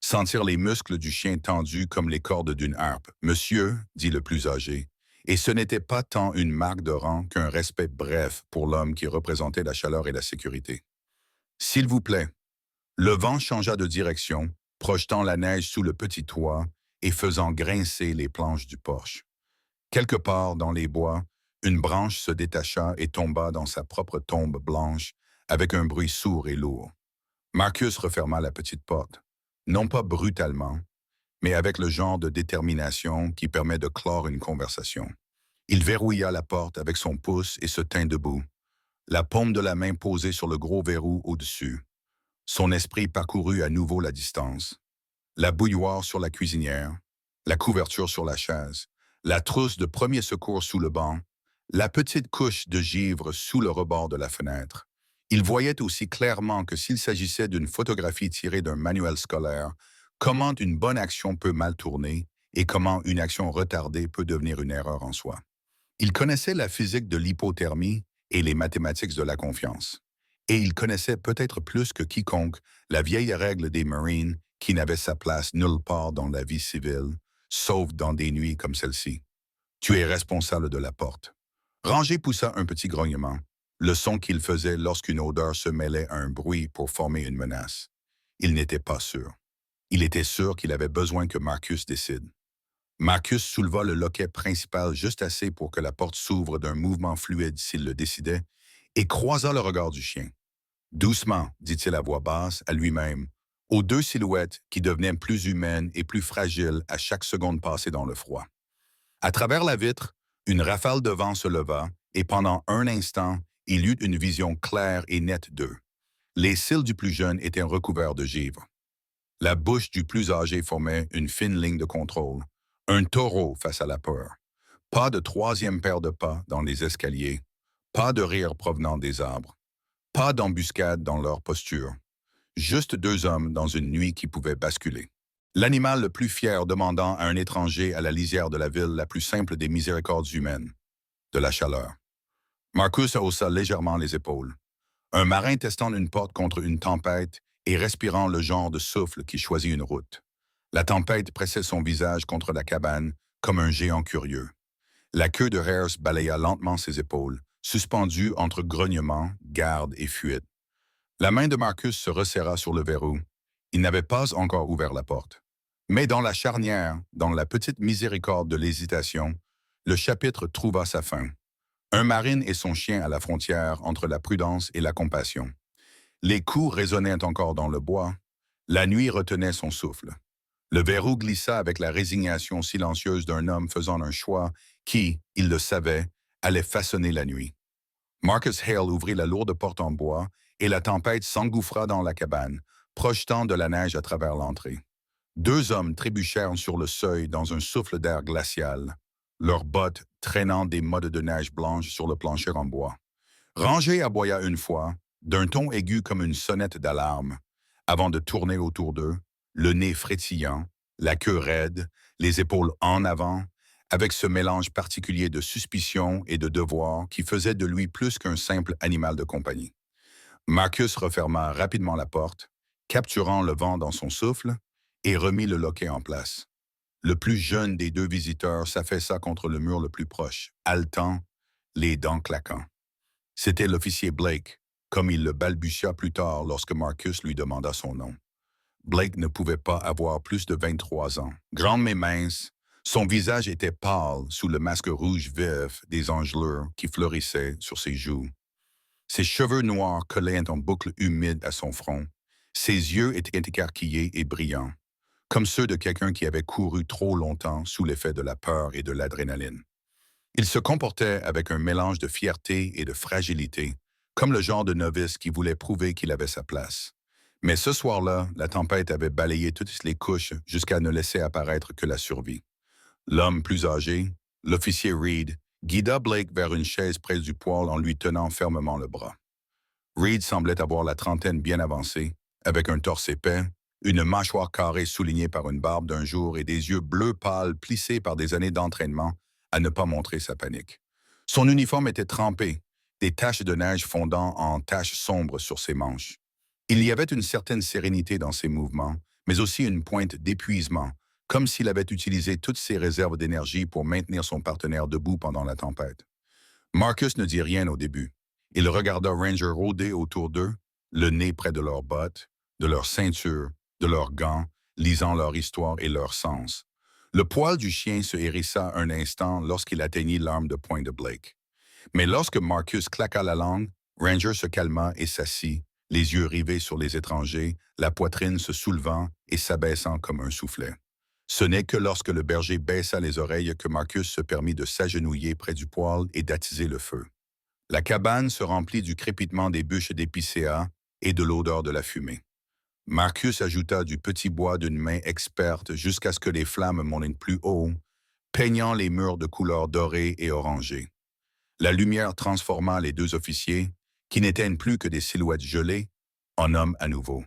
sentir les muscles du chien tendus comme les cordes d'une harpe. « Monsieur, dit le plus âgé, et ce n'était pas tant une marque de rang qu'un respect bref pour l'homme qui représentait la chaleur et la sécurité. « S'il vous plaît. » Le vent changea de direction, projetant la neige sous le petit toit et faisant grincer les planches du porche. Quelque part dans les bois, une branche se détacha et tomba dans sa propre tombe blanche avec un bruit sourd et lourd. Marcus referma la petite porte, non pas brutalement, mais avec le genre de détermination qui permet de clore une conversation. Il verrouilla la porte avec son pouce et se tint debout, la paume de la main posée sur le gros verrou au-dessus. Son esprit parcourut à nouveau la distance. La bouilloire sur la cuisinière, la couverture sur la chaise, la trousse de premier secours sous le banc, la petite couche de givre sous le rebord de la fenêtre. Il voyait aussi clairement que s'il s'agissait d'une photographie tirée d'un manuel scolaire, comment une bonne action peut mal tourner et comment une action retardée peut devenir une erreur en soi. Il connaissait la physique de l'hypothermie et les mathématiques de la confiance. Et il connaissait peut-être plus que quiconque la vieille règle des Marines qui n'avait sa place nulle part dans la vie civile, sauf dans des nuits comme celle-ci. Tu es responsable de la porte. Ranger poussa un petit grognement, le son qu'il faisait lorsqu'une odeur se mêlait à un bruit pour former une menace. Il n'était pas sûr. Il était sûr qu'il avait besoin que Marcus décide. Marcus souleva le loquet principal juste assez pour que la porte s'ouvre d'un mouvement fluide s'il le décidait et croisa le regard du chien. « Doucement, dit-il à voix basse à lui-même, aux deux silhouettes qui devenaient plus humaines et plus fragiles à chaque seconde passée dans le froid. À travers la vitre, une rafale de vent se leva et pendant un instant, il eut une vision claire et nette d'eux. Les cils du plus jeune étaient recouverts de givre. La bouche du plus âgé formait une fine ligne de contrôle, un taureau face à la peur. Pas de troisième paire de pas dans les escaliers, pas de rire provenant des arbres. Pas d'embuscade dans leur posture. Juste deux hommes dans une nuit qui pouvait basculer. L'animal le plus fier demandant à un étranger à la lisière de la ville la plus simple des miséricordes humaines, de la chaleur. Marcus haussa légèrement les épaules. Un marin testant une porte contre une tempête et respirant le genre de souffle qui choisit une route. La tempête pressait son visage contre la cabane comme un géant curieux. La queue de Hares balaya lentement ses épaules, suspendue entre grognements, garde et fuite. La main de Marcus se resserra sur le verrou. Il n'avait pas encore ouvert la porte. Mais dans la charnière, dans la petite miséricorde de l'hésitation, le chapitre trouva sa fin. Un marine et son chien à la frontière entre la prudence et la compassion. Les coups résonnaient encore dans le bois. La nuit retenait son souffle. Le verrou glissa avec la résignation silencieuse d'un homme faisant un choix qui, il le savait, allait façonner la nuit. Marcus Hale ouvrit la lourde porte en bois et la tempête s'engouffra dans la cabane, projetant de la neige à travers l'entrée. Deux hommes trébuchèrent sur le seuil dans un souffle d'air glacial, leurs bottes traînant des mottes de neige blanche sur le plancher en bois. Ranger aboya une fois, d'un ton aigu comme une sonnette d'alarme, avant de tourner autour d'eux, le nez frétillant, la queue raide, les épaules en avant, avec ce mélange particulier de suspicion et de devoir qui faisait de lui plus qu'un simple animal de compagnie. Marcus referma rapidement la porte, capturant le vent dans son souffle, et remit le loquet en place. Le plus jeune des deux visiteurs s'affaissa contre le mur le plus proche, haletant, les dents claquant. C'était l'officier Blake, comme il le balbutia plus tard lorsque Marcus lui demanda son nom. Blake ne pouvait pas avoir plus de 23 ans. Grand mais mince, son visage était pâle sous le masque rouge vif des engelures qui fleurissaient sur ses joues. Ses cheveux noirs collaient en boucles humides à son front. Ses yeux étaient écarquillés et brillants, comme ceux de quelqu'un qui avait couru trop longtemps sous l'effet de la peur et de l'adrénaline. Il se comportait avec un mélange de fierté et de fragilité, comme le genre de novice qui voulait prouver qu'il avait sa place. Mais ce soir-là, la tempête avait balayé toutes les couches jusqu'à ne laisser apparaître que la survie. L'homme plus âgé, l'officier Reed, guida Blake vers une chaise près du poêle en lui tenant fermement le bras. Reed semblait avoir la trentaine bien avancée, avec un torse épais, une mâchoire carrée soulignée par une barbe d'un jour et des yeux bleus pâles plissés par des années d'entraînement à ne pas montrer sa panique. Son uniforme était trempé, des taches de neige fondant en taches sombres sur ses manches. Il y avait une certaine sérénité dans ses mouvements, mais aussi une pointe d'épuisement, comme s'il avait utilisé toutes ses réserves d'énergie pour maintenir son partenaire debout pendant la tempête. Marcus ne dit rien au début. Il regarda Ranger rôder autour d'eux, le nez près de leurs bottes, de leurs ceintures, de leurs gants, lisant leur histoire et leur sens. Le poil du chien se hérissa un instant lorsqu'il atteignit l'arme de poing de Blake. Mais lorsque Marcus claqua la langue, Ranger se calma et s'assit, les yeux rivés sur les étrangers, la poitrine se soulevant et s'abaissant comme un soufflet. Ce n'est que lorsque le berger baissa les oreilles que Marcus se permit de s'agenouiller près du poêle et d'attiser le feu. La cabane se remplit du crépitement des bûches d'épicéa et de l'odeur de la fumée. Marcus ajouta du petit bois d'une main experte jusqu'à ce que les flammes montent plus haut, peignant les murs de couleur dorée et orangée. La lumière transforma les deux officiers, qui n'étaient plus que des silhouettes gelées, en hommes à nouveau.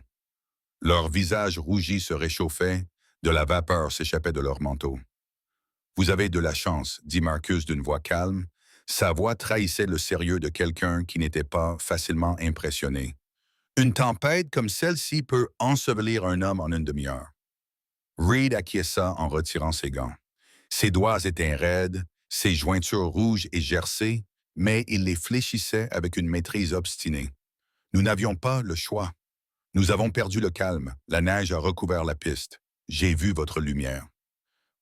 Leurs visages rougis se réchauffaient, de la vapeur s'échappait de leurs manteaux. « Vous avez de la chance, » dit Marcus d'une voix calme. Sa voix trahissait le sérieux de quelqu'un qui n'était pas facilement impressionné. Une tempête comme celle-ci peut ensevelir un homme en une demi-heure. Reed acquiesça en retirant ses gants. Ses doigts étaient raides, ses jointures rouges et gercées, mais il les fléchissait avec une maîtrise obstinée. Nous n'avions pas le choix. Nous avons perdu le calme. La neige a recouvert la piste. J'ai vu votre lumière.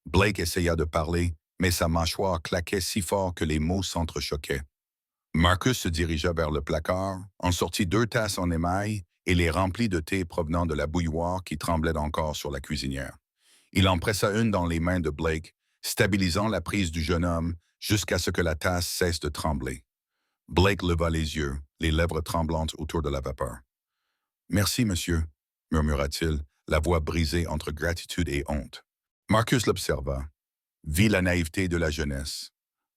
Blake essaya de parler, mais sa mâchoire claquait si fort que les mots s'entrechoquaient. Marcus se dirigea vers le placard, en sortit 2 tasses en émail et les remplit de thé provenant de la bouilloire qui tremblait encore sur la cuisinière. Il en pressa une dans les mains de Blake, stabilisant la prise du jeune homme jusqu'à ce que la tasse cesse de trembler. Blake leva les yeux, les lèvres tremblantes autour de la vapeur. « Merci, monsieur, » murmura-t-il, la voix brisée entre gratitude et honte. Marcus l'observa, vit la naïveté de la jeunesse,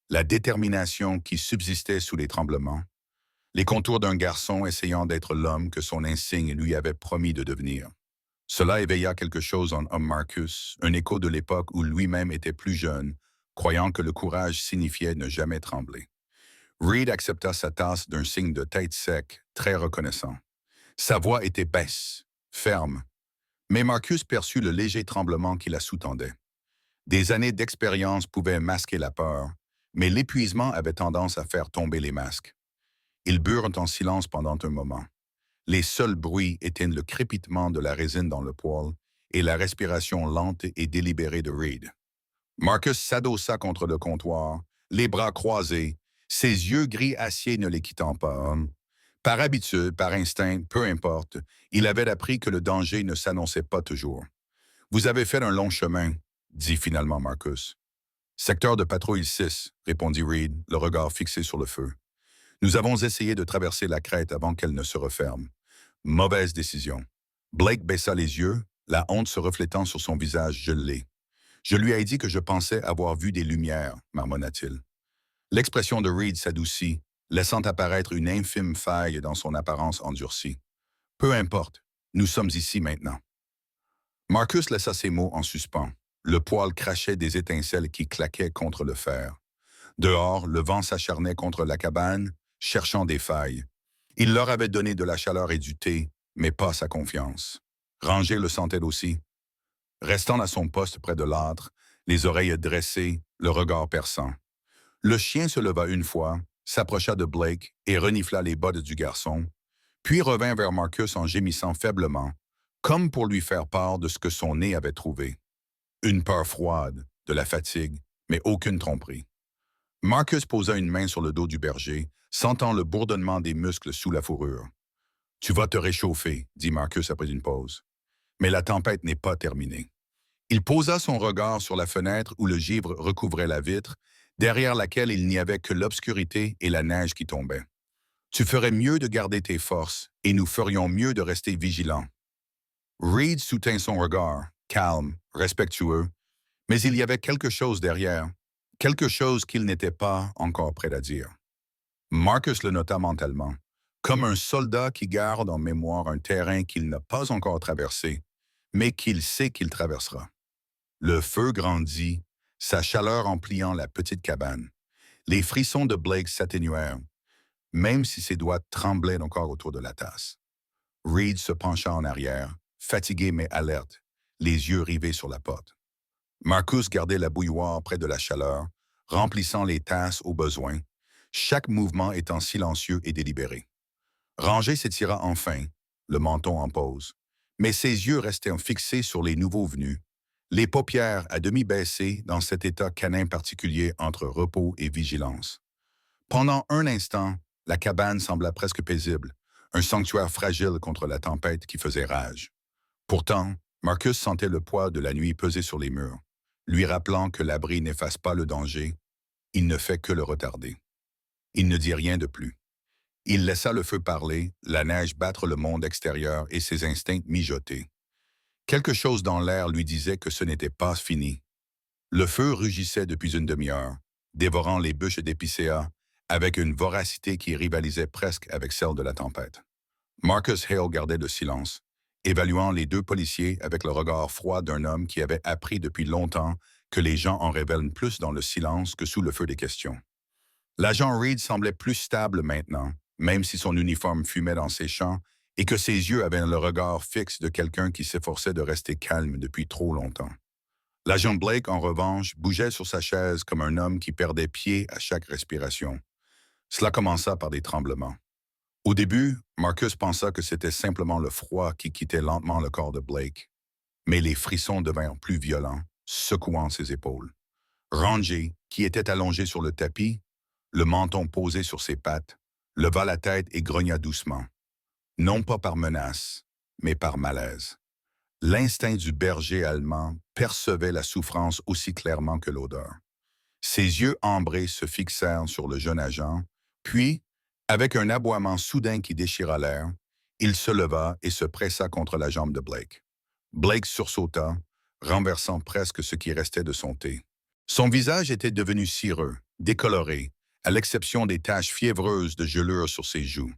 la détermination qui subsistait sous les tremblements, les contours d'un garçon essayant d'être l'homme que son insigne lui avait promis de devenir. Cela éveilla quelque chose en homme Marcus, un écho de l'époque où lui-même était plus jeune, croyant que le courage signifiait ne jamais trembler. Reed accepta sa tasse d'un signe de tête sec, très reconnaissant. Sa voix était basse, ferme, mais Marcus perçut le léger tremblement qui la sous-tendait. Des années d'expérience pouvaient masquer la peur, mais l'épuisement avait tendance à faire tomber les masques. Ils burent en silence pendant un moment. Les seuls bruits étaient le crépitement de la résine dans le poêle et la respiration lente et délibérée de Reed. Marcus s'adossa contre le comptoir, les bras croisés, ses yeux gris acier ne les quittant pas. Par habitude, par instinct, peu importe, il avait appris que le danger ne s'annonçait pas toujours. « Vous avez fait un long chemin », dit finalement Marcus. « Secteur de patrouille 6, répondit Reed, le regard fixé sur le feu. Nous avons essayé de traverser la crête avant qu'elle ne se referme. Mauvaise décision. Blake baissa les yeux, la honte se reflétant sur son visage gelé. Je lui ai dit que je pensais avoir vu des lumières, marmonna-t-il. L'expression de Reed s'adoucit, laissant apparaître une infime faille dans son apparence endurcie. Peu importe, nous sommes ici maintenant. Marcus laissa ces mots en suspens. Le poêle crachait des étincelles qui claquaient contre le fer. Dehors, le vent s'acharnait contre la cabane, cherchant des failles. Il leur avait donné de la chaleur et du thé, mais pas sa confiance. Ranger le sentait aussi. Restant à son poste près de l'âtre, les oreilles dressées, le regard perçant. Le chien se leva une fois, s'approcha de Blake et renifla les bottes du garçon, puis revint vers Marcus en gémissant faiblement, comme pour lui faire part de ce que son nez avait trouvé. Une peur froide, de la fatigue, mais aucune tromperie. Marcus posa une main sur le dos du berger, sentant le bourdonnement des muscles sous la fourrure. « Tu vas te réchauffer, » dit Marcus après une pause. « Mais la tempête n'est pas terminée. » Il posa son regard sur la fenêtre où le givre recouvrait la vitre, derrière laquelle il n'y avait que l'obscurité et la neige qui tombaient. « Tu ferais mieux de garder tes forces, et nous ferions mieux de rester vigilants. » Reed soutint son regard, calme, respectueux, mais il y avait quelque chose derrière, quelque chose qu'il n'était pas encore prêt à dire. Marcus le nota mentalement, comme un soldat qui garde en mémoire un terrain qu'il n'a pas encore traversé, mais qu'il sait qu'il traversera. Le feu grandit, sa chaleur empliant la petite cabane. Les frissons de Blake s'atténuèrent, même si ses doigts tremblaient encore autour de la tasse. Reed se pencha en arrière, fatigué mais alerte, les yeux rivés sur la porte. Marcus gardait la bouilloire près de la chaleur, remplissant les tasses au besoin, chaque mouvement étant silencieux et délibéré. Ranger s'étira enfin, le menton en pause, mais ses yeux restaient fixés sur les nouveaux venus, les paupières à demi baissées dans cet état canin particulier entre repos et vigilance. Pendant un instant, la cabane sembla presque paisible, un sanctuaire fragile contre la tempête qui faisait rage. Pourtant, Marcus sentait le poids de la nuit peser sur les murs, lui rappelant que l'abri n'efface pas le danger, il ne fait que le retarder. Il ne dit rien de plus. Il laissa le feu parler, la neige battre le monde extérieur et ses instincts mijoter. Quelque chose dans l'air lui disait que ce n'était pas fini. Le feu rugissait depuis une demi-heure, dévorant les bûches d'épicéa avec une voracité qui rivalisait presque avec celle de la tempête. Marcus Hale gardait le silence, évaluant les deux policiers avec le regard froid d'un homme qui avait appris depuis longtemps que les gens en révèlent plus dans le silence que sous le feu des questions. L'agent Reed semblait plus stable maintenant, même si son uniforme fumait dans ses champs et que ses yeux avaient le regard fixe de quelqu'un qui s'efforçait de rester calme depuis trop longtemps. L'agent Blake, en revanche, bougeait sur sa chaise comme un homme qui perdait pied à chaque respiration. Cela commença par des tremblements. Au début, Marcus pensa que c'était simplement le froid qui quittait lentement le corps de Blake. Mais les frissons devinrent plus violents, secouant ses épaules. Ranger, qui était allongé sur le tapis, le menton posé sur ses pattes, leva la tête et grogna doucement. Non pas par menace, mais par malaise. L'instinct du berger allemand percevait la souffrance aussi clairement que l'odeur. Ses yeux ambrés se fixèrent sur le jeune agent, puis, avec un aboiement soudain qui déchira l'air, il se leva et se pressa contre la jambe de Blake. Blake sursauta, renversant presque ce qui restait de son thé. Son visage était devenu cireux, décoloré, à l'exception des taches fiévreuses de gelure sur ses joues.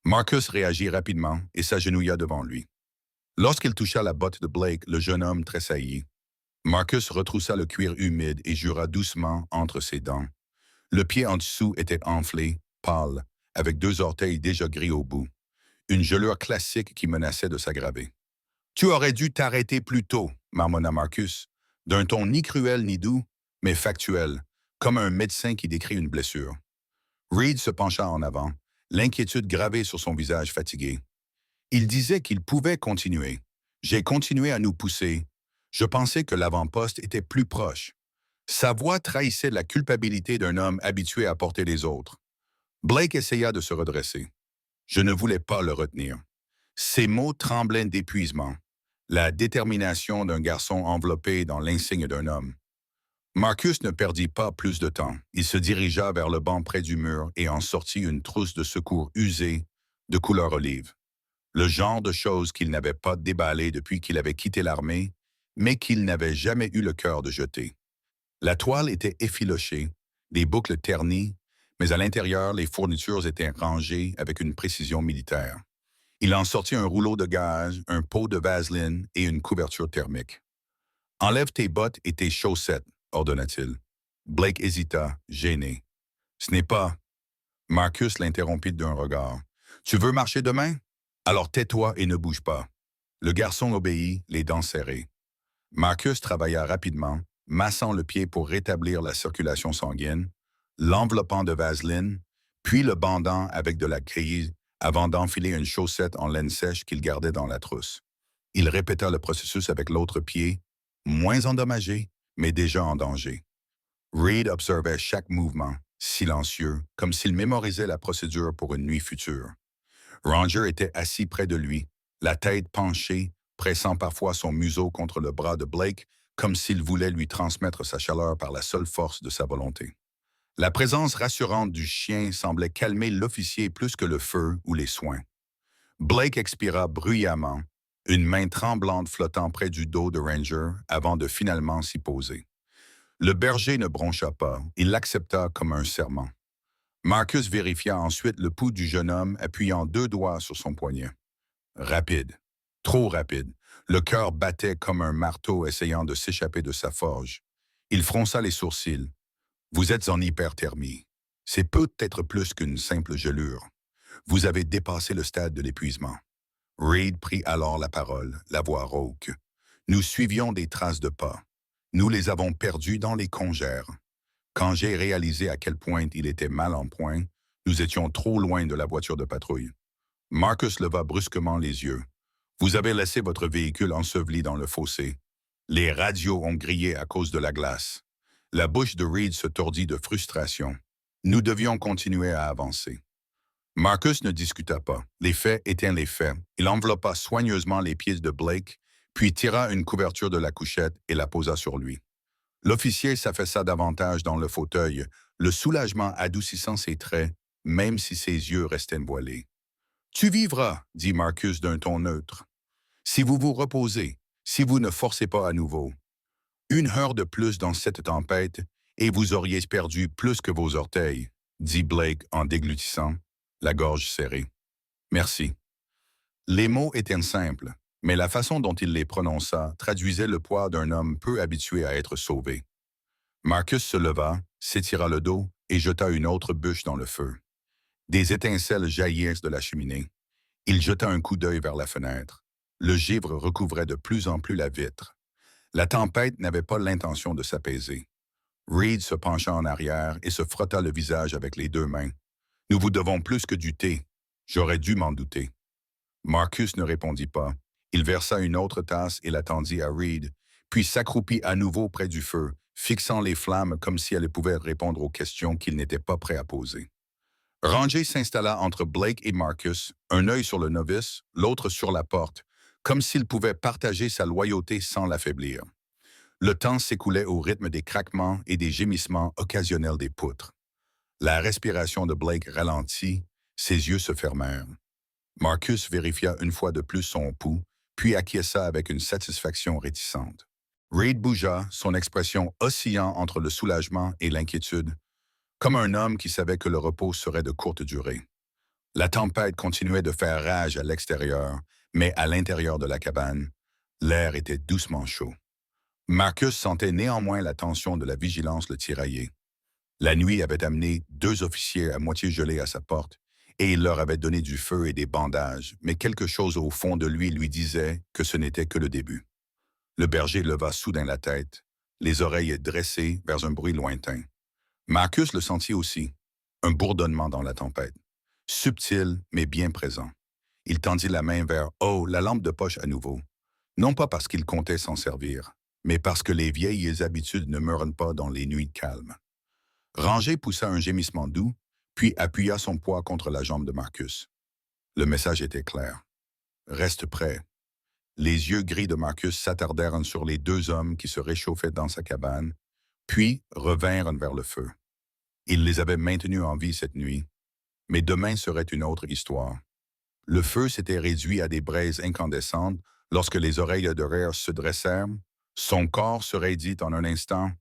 Marcus réagit rapidement et s'agenouilla devant lui. Lorsqu'il toucha la botte de Blake, le jeune homme tressaillit. Marcus retroussa le cuir humide et jura doucement entre ses dents. Le pied en dessous était enflé, pâle, avec deux orteils déjà gris au bout. Une gelure classique qui menaçait de s'aggraver. Tu aurais dû t'arrêter plus tôt, marmonna Marcus, d'un ton ni cruel ni doux, mais factuel, comme un médecin qui décrit une blessure. Reed se pencha en avant, l'inquiétude gravée sur son visage fatigué. Il disait qu'il pouvait continuer. J'ai continué à nous pousser. Je pensais que l'avant-poste était plus proche. Sa voix trahissait la culpabilité d'un homme habitué à porter les autres. Blake essaya de se redresser. Je ne voulais pas le retenir. Ses mots tremblaient d'épuisement, la détermination d'un garçon enveloppé dans l'insigne d'un homme. Marcus ne perdit pas plus de temps. Il se dirigea vers le banc près du mur et en sortit une trousse de secours usée, de couleur olive. Le genre de choses qu'il n'avait pas déballé depuis qu'il avait quitté l'armée, mais qu'il n'avait jamais eu le cœur de jeter. La toile était effilochée, les boucles ternies, mais à l'intérieur, les fournitures étaient rangées avec une précision militaire. Il en sortit un rouleau de gaz, un pot de vaseline et une couverture thermique. « Enlève tes bottes et tes chaussettes », ordonna-t-il. Blake hésita, gêné. « Ce n'est pas… » Marcus l'interrompit d'un regard. « Tu veux marcher demain? Alors tais-toi et ne bouge pas. » Le garçon obéit, les dents serrées. Marcus travailla rapidement, massant le pied pour rétablir la circulation sanguine, l'enveloppant de vaseline, puis le bandant avec de la grille avant d'enfiler une chaussette en laine sèche qu'il gardait dans la trousse. Il répéta le processus avec l'autre pied, moins endommagé, mais déjà en danger. Reed observait chaque mouvement, silencieux, comme s'il mémorisait la procédure pour une nuit future. Ranger était assis près de lui, la tête penchée, pressant parfois son museau contre le bras de Blake, comme s'il voulait lui transmettre sa chaleur par la seule force de sa volonté. La présence rassurante du chien semblait calmer l'officier plus que le feu ou les soins. Blake expira bruyamment, une main tremblante flottant près du dos de Ranger avant de finalement s'y poser. Le berger ne broncha pas, il l'accepta comme un serment. Marcus vérifia ensuite le pouls du jeune homme, appuyant deux doigts sur son poignet. Rapide, trop rapide. Le cœur battait comme un marteau essayant de s'échapper de sa forge. Il fronça les sourcils. Vous êtes en hyperthermie. C'est peut-être plus qu'une simple gelure. Vous avez dépassé le stade de l'épuisement. Reed prit alors la parole, la voix rauque. Nous suivions des traces de pas. Nous les avons perdus dans les congères. Quand j'ai réalisé à quel point il était mal en point, nous étions trop loin de la voiture de patrouille. Marcus leva brusquement les yeux. Vous avez laissé votre véhicule enseveli dans le fossé. Les radios ont grillé à cause de la glace. La bouche de Reed se tordit de frustration. Nous devions continuer à avancer. Marcus ne discuta pas. Les faits étaient les faits. Il enveloppa soigneusement les pieds de Blake, puis tira une couverture de la couchette et la posa sur lui. L'officier s'affaissa davantage dans le fauteuil, le soulagement adoucissant ses traits, même si ses yeux restaient voilés. « Tu vivras, » dit Marcus d'un ton neutre. « Si vous vous reposez, si vous ne forcez pas à nouveau. Une heure de plus dans cette tempête, et vous auriez perdu plus que vos orteils, » dit Blake en déglutissant, la gorge serrée. « Merci. » Les mots étaient simples, mais la façon dont il les prononça traduisait le poids d'un homme peu habitué à être sauvé. Marcus se leva, s'étira le dos et jeta une autre bûche dans le feu. Des étincelles jaillirent de la cheminée. Il jeta un coup d'œil vers la fenêtre. Le givre recouvrait de plus en plus la vitre. La tempête n'avait pas l'intention de s'apaiser. Reed se pencha en arrière et se frotta le visage avec les deux mains. « Nous vous devons plus que du thé. J'aurais dû m'en douter. » Marcus ne répondit pas. Il versa une autre tasse et la tendit à Reed, puis s'accroupit à nouveau près du feu, fixant les flammes comme si elles pouvaient répondre aux questions qu'il n'était pas prêt à poser. Ranger s'installa entre Blake et Marcus, un œil sur le novice, l'autre sur la porte, comme s'il pouvait partager sa loyauté sans l'affaiblir. Le temps s'écoulait au rythme des craquements et des gémissements occasionnels des poutres. La respiration de Blake ralentit, ses yeux se fermèrent. Marcus vérifia une fois de plus son pouls, puis acquiesça avec une satisfaction réticente. Reed bougea, son expression oscillant entre le soulagement et l'inquiétude, comme un homme qui savait que le repos serait de courte durée. La tempête continuait de faire rage à l'extérieur, mais à l'intérieur de la cabane, l'air était doucement chaud. Marcus sentait néanmoins la tension de la vigilance le tirailler. La nuit avait amené 2 officiers à moitié gelés à sa porte, et il leur avait donné du feu et des bandages, mais quelque chose au fond de lui disait que ce n'était que le début. Le berger leva soudain la tête, les oreilles dressées vers un bruit lointain. Marcus le sentit aussi, un bourdonnement dans la tempête. Subtil, mais bien présent. Il tendit la main vers, oh, la lampe de poche à nouveau. Non pas parce qu'il comptait s'en servir, mais parce que les vieilles habitudes ne meurent pas dans les nuits calmes. Ranger poussa un gémissement doux, puis appuya son poids contre la jambe de Marcus. Le message était clair. Reste prêt. Les yeux gris de Marcus s'attardèrent sur les 2 hommes qui se réchauffaient dans sa cabane, puis revinrent vers le feu. Il les avait maintenus en vie cette nuit, mais demain serait une autre histoire. Le feu s'était réduit à des braises incandescentes lorsque les oreilles de Rare se dressèrent. Son corps se raidit en un instant.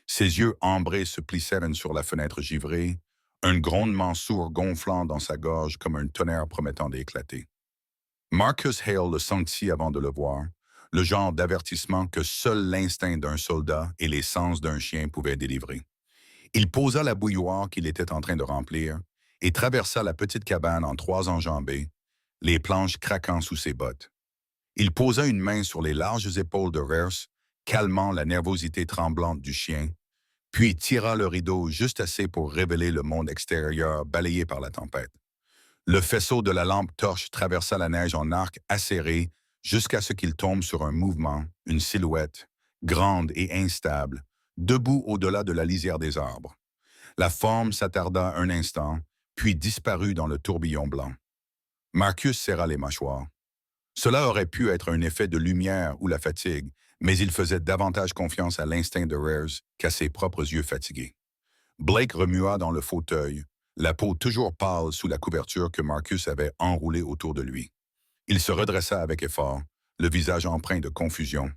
Ses yeux ambrés se plissèrent sur la fenêtre givrée, un grondement sourd gonflant dans sa gorge comme un tonnerre promettant d'éclater. Marcus Hale le sentit avant de le voir, le genre d'avertissement que seul l'instinct d'un soldat et les sens d'un chien pouvaient délivrer. Il posa la bouilloire qu'il était en train de remplir et traversa la petite cabane en 3 enjambées, les planches craquant sous ses bottes. Il posa une main sur les larges épaules de Rers, calmant la nervosité tremblante du chien, puis tira le rideau juste assez pour révéler le monde extérieur balayé par la tempête. Le faisceau de la lampe torche traversa la neige en arc acéré jusqu'à ce qu'il tombe sur un mouvement, une silhouette, grande et instable, debout au-delà de la lisière des arbres. La forme s'attarda un instant, puis disparut dans le tourbillon blanc. Marcus serra les mâchoires. Cela aurait pu être un effet de lumière ou la fatigue, mais il faisait davantage confiance à l'instinct de Rares qu'à ses propres yeux fatigués. Blake remua dans le fauteuil, la peau toujours pâle sous la couverture que Marcus avait enroulée autour de lui. Il se redressa avec effort, le visage empreint de confusion.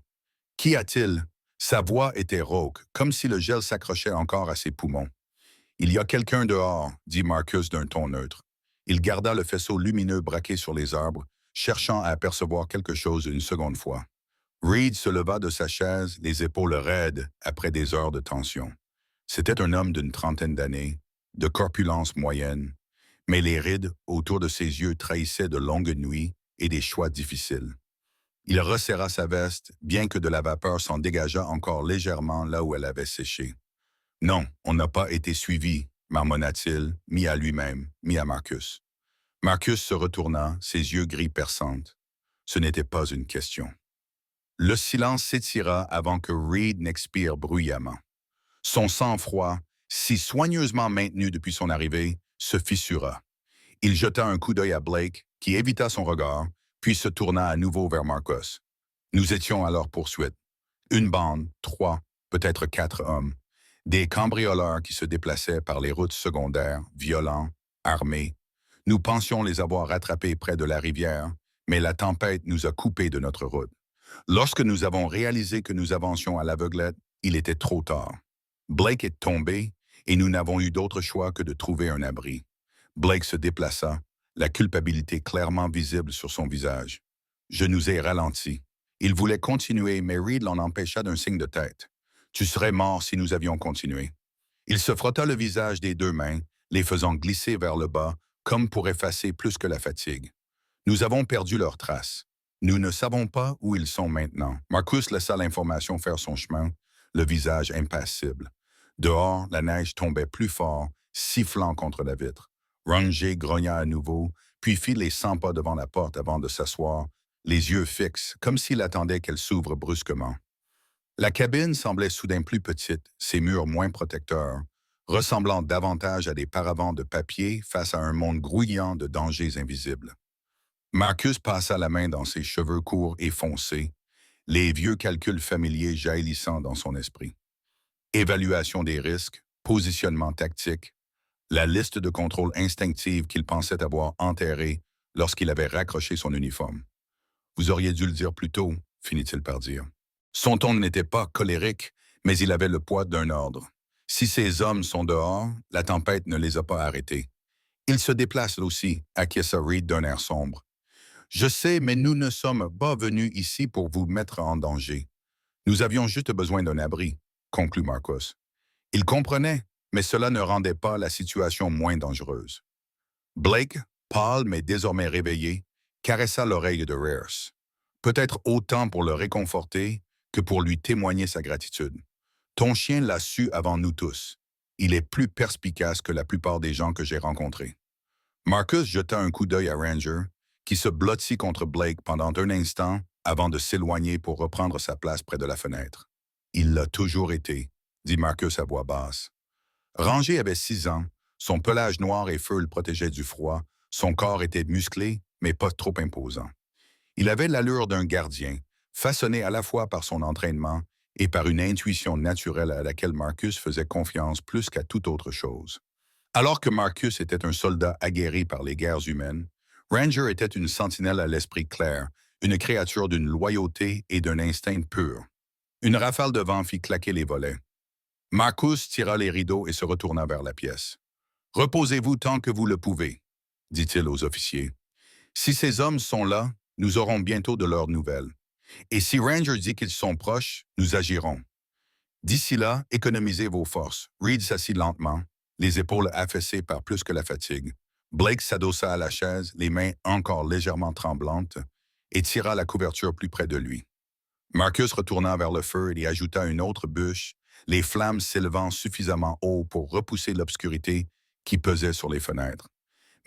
Qu'y a-t-il? Sa voix était rauque, comme si le gel s'accrochait encore à ses poumons. Il y a quelqu'un dehors, dit Marcus d'un ton neutre. Il garda le faisceau lumineux braqué sur les arbres, cherchant à apercevoir quelque chose une seconde fois. Reed se leva de sa chaise, les épaules raides, après des heures de tension. C'était un homme d'une trentaine d'années, de corpulence moyenne, mais les rides autour de ses yeux trahissaient de longues nuits et des choix difficiles. Il resserra sa veste, bien que de la vapeur s'en dégageât encore légèrement là où elle avait séché. Non, on n'a pas été suivi, marmonna-t-il, mi à lui-même, mi à Marcus. Marcus se retourna, ses yeux gris perçantes. Ce n'était pas une question. Le silence s'étira avant que Reed n'expire bruyamment. Son sang-froid, si soigneusement maintenu depuis son arrivée, se fissura. Il jeta un coup d'œil à Blake, qui évita son regard, puis se tourna à nouveau vers Marcus. Nous étions à leur poursuite. Une bande, 3, peut-être 4 hommes. Des cambrioleurs qui se déplaçaient par les routes secondaires, violents, armés. Nous pensions les avoir rattrapés près de la rivière, mais la tempête nous a coupés de notre route. Lorsque nous avons réalisé que nous avancions à l'aveuglette, il était trop tard. Blake est tombé et nous n'avons eu d'autre choix que de trouver un abri. Blake se déplaça, la culpabilité clairement visible sur son visage. Je nous ai ralentis. Il voulait continuer, mais Reed l'en empêcha d'un signe de tête. Tu serais mort si nous avions continué. Il se frotta le visage des 2 mains, les faisant glisser vers le bas, comme pour effacer plus que la fatigue. Nous avons perdu leurs traces. Nous ne savons pas où ils sont maintenant. Marcus laissa l'information faire son chemin, le visage impassible. Dehors, la neige tombait plus fort, sifflant contre la vitre. Ranger grogna à nouveau, puis fit les 100 pas devant la porte avant de s'asseoir, les yeux fixes, comme s'il attendait qu'elle s'ouvre brusquement. La cabine semblait soudain plus petite, ses murs moins protecteurs, ressemblant davantage à des paravents de papier face à un monde grouillant de dangers invisibles. Marcus passa la main dans ses cheveux courts et foncés, les vieux calculs familiers jaillissant dans son esprit. Évaluation des risques, positionnement tactique, la liste de contrôle instinctive qu'il pensait avoir enterrée lorsqu'il avait raccroché son uniforme. Vous auriez dû le dire plus tôt, finit-il par dire. Son ton n'était pas colérique, mais il avait le poids d'un ordre. Si ces hommes sont dehors, la tempête ne les a pas arrêtés. Ils se déplacent aussi, acquiesça Reed d'un air sombre. Je sais, mais nous ne sommes pas venus ici pour vous mettre en danger. Nous avions juste besoin d'un abri, conclut Marcus. Il comprenait, mais cela ne rendait pas la situation moins dangereuse. Blake, pâle mais désormais réveillé, caressa l'oreille de Rares, peut-être autant pour le réconforter que pour lui témoigner sa gratitude. Ton chien l'a su avant nous tous. Il est plus perspicace que la plupart des gens que j'ai rencontrés. Marcus jeta un coup d'œil à Ranger, qui se blottit contre Blake pendant un instant avant de s'éloigner pour reprendre sa place près de la fenêtre. Il l'a toujours été, dit Marcus à voix basse. Ranger avait 6 ans, son pelage noir et feu le protégeaient du froid, son corps était musclé, mais pas trop imposant. Il avait l'allure d'un gardien, façonné à la fois par son entraînement et par une intuition naturelle à laquelle Marcus faisait confiance plus qu'à toute autre chose. Alors que Marcus était un soldat aguerri par les guerres humaines, Ranger était une sentinelle à l'esprit clair, une créature d'une loyauté et d'un instinct pur. Une rafale de vent fit claquer les volets. Marcus tira les rideaux et se retourna vers la pièce. « Reposez-vous tant que vous le pouvez, » dit-il aux officiers. « Si ces hommes sont là, nous aurons bientôt de leurs nouvelles. Et si Ranger dit qu'ils sont proches, nous agirons. D'ici là, économisez vos forces. » Reed s'assit lentement, les épaules affaissées par plus que la fatigue. Blake s'adossa à la chaise, les mains encore légèrement tremblantes, et tira la couverture plus près de lui. Marcus retourna vers le feu et y ajouta une autre bûche, les flammes s'élevant suffisamment haut pour repousser l'obscurité qui pesait sur les fenêtres.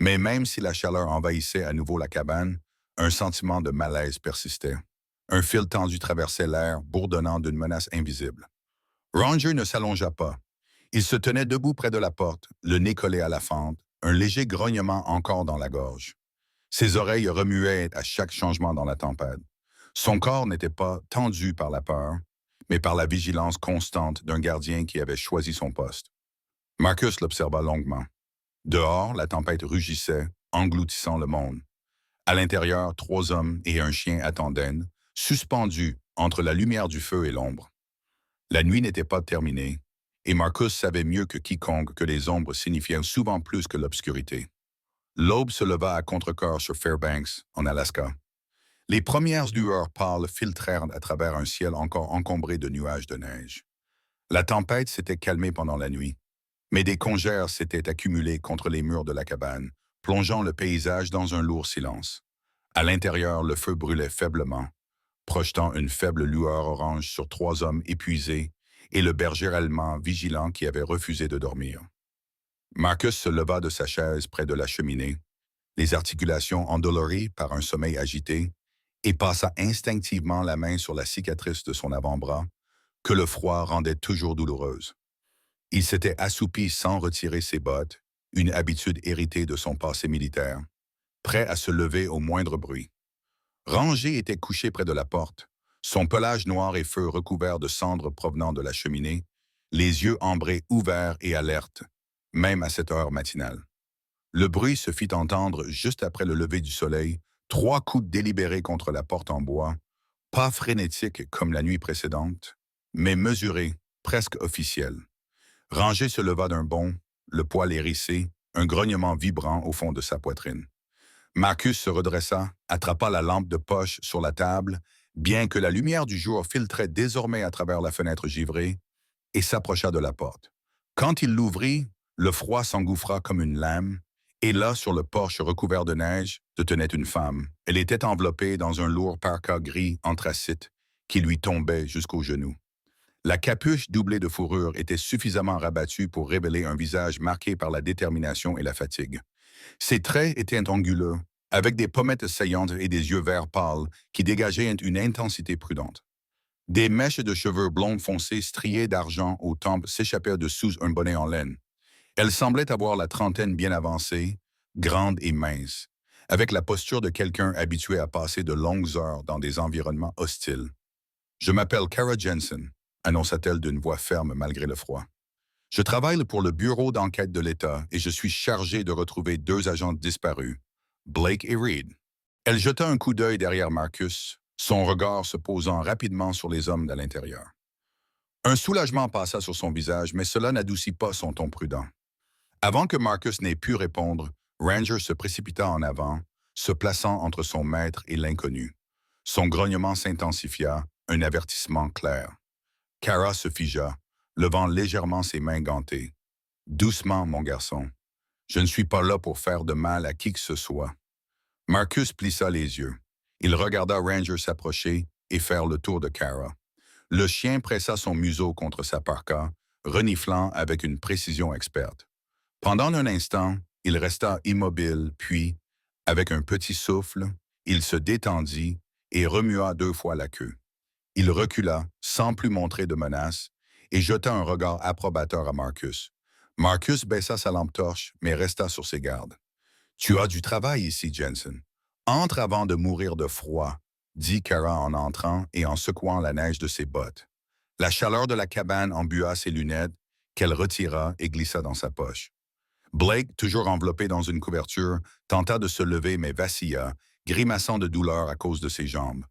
Mais même si la chaleur envahissait à nouveau la cabane, un sentiment de malaise persistait. Un fil tendu traversait l'air, bourdonnant d'une menace invisible. Ranger ne s'allongea pas. Il se tenait debout près de la porte, le nez collé à la fente, un léger grognement encore dans la gorge. Ses oreilles remuaient à chaque changement dans la tempête. Son corps n'était pas tendu par la peur, mais par la vigilance constante d'un gardien qui avait choisi son poste. Marcus l'observa longuement. Dehors, la tempête rugissait, engloutissant le monde. À l'intérieur, 3 hommes et un chien attendaient, suspendus entre la lumière du feu et l'ombre. La nuit n'était pas terminée, et Marcus savait mieux que quiconque que les ombres signifiaient souvent plus que l'obscurité. L'aube se leva à contre-cœur sur Fairbanks, en Alaska. Les premières lueurs pâles filtrèrent à travers un ciel encore encombré de nuages de neige. La tempête s'était calmée pendant la nuit, mais des congères s'étaient accumulées contre les murs de la cabane, plongeant le paysage dans un lourd silence. À l'intérieur, le feu brûlait faiblement, projetant une faible lueur orange sur 3 hommes épuisés et le berger allemand vigilant qui avait refusé de dormir. Marcus se leva de sa chaise près de la cheminée, les articulations endolories par un sommeil agité, et passa instinctivement la main sur la cicatrice de son avant-bras, que le froid rendait toujours douloureuse. Il s'était assoupi sans retirer ses bottes, une habitude héritée de son passé militaire, prêt à se lever au moindre bruit. Ranger était couché près de la porte, son pelage noir et feu recouvert de cendres provenant de la cheminée, les yeux ambrés ouverts et alertes, même à cette heure matinale. Le bruit se fit entendre juste après le lever du soleil, 3 coups délibérés contre la porte en bois, pas frénétiques comme la nuit précédente, mais mesurés, presque officiels. Ranger se leva d'un bond, le poil hérissé, un grognement vibrant au fond de sa poitrine. Marcus se redressa, attrapa la lampe de poche sur la table, bien que la lumière du jour filtrait désormais à travers la fenêtre givrée, et s'approcha de la porte. Quand il l'ouvrit, le froid s'engouffra comme une lame, et là, sur le porche recouvert de neige, se tenait une femme. Elle était enveloppée dans un lourd parka gris anthracite qui lui tombait jusqu'aux genoux. La capuche doublée de fourrure était suffisamment rabattue pour révéler un visage marqué par la détermination et la fatigue. Ses traits étaient anguleux, avec des pommettes saillantes et des yeux verts pâles qui dégageaient une intensité prudente. Des mèches de cheveux blonds foncés striées d'argent aux tempes s'échappaient de sous un bonnet en laine. Elle semblait avoir la trentaine bien avancée, grande et mince, avec la posture de quelqu'un habitué à passer de longues heures dans des environnements hostiles. « Je m'appelle Kara Jensen », annonça-t-elle d'une voix ferme malgré le froid. « Je travaille pour le Bureau d'enquête de l'État et je suis chargé de retrouver 2 agents disparus, Blake et Reed. » Elle jeta un coup d'œil derrière Marcus, son regard se posant rapidement sur les hommes de l'intérieur. Un soulagement passa sur son visage, mais cela n'adoucit pas son ton prudent. Avant que Marcus n'ait pu répondre, Ranger se précipita en avant, se plaçant entre son maître et l'inconnu. Son grognement s'intensifia, un avertissement clair. Kara se figea, levant légèrement ses mains gantées. Doucement, mon garçon. Je ne suis pas là pour faire de mal à qui que ce soit. Marcus plissa les yeux. Il regarda Ranger s'approcher et faire le tour de Kara. Le chien pressa son museau contre sa parka, reniflant avec une précision experte. Pendant un instant, il resta immobile, puis, avec un petit souffle, il se détendit et remua 2 fois la queue. Il recula, sans plus montrer de menace, et jeta un regard approbateur à Marcus. Marcus baissa sa lampe torche, mais resta sur ses gardes. Tu as du travail ici, Jensen. Entre avant de mourir de froid, dit Kara en entrant et en secouant la neige de ses bottes. La chaleur de la cabane embua ses lunettes, qu'elle retira et glissa dans sa poche. Blake, toujours enveloppé dans une couverture, tenta de se lever mais vacilla, grimaçant de douleur à cause de ses jambes.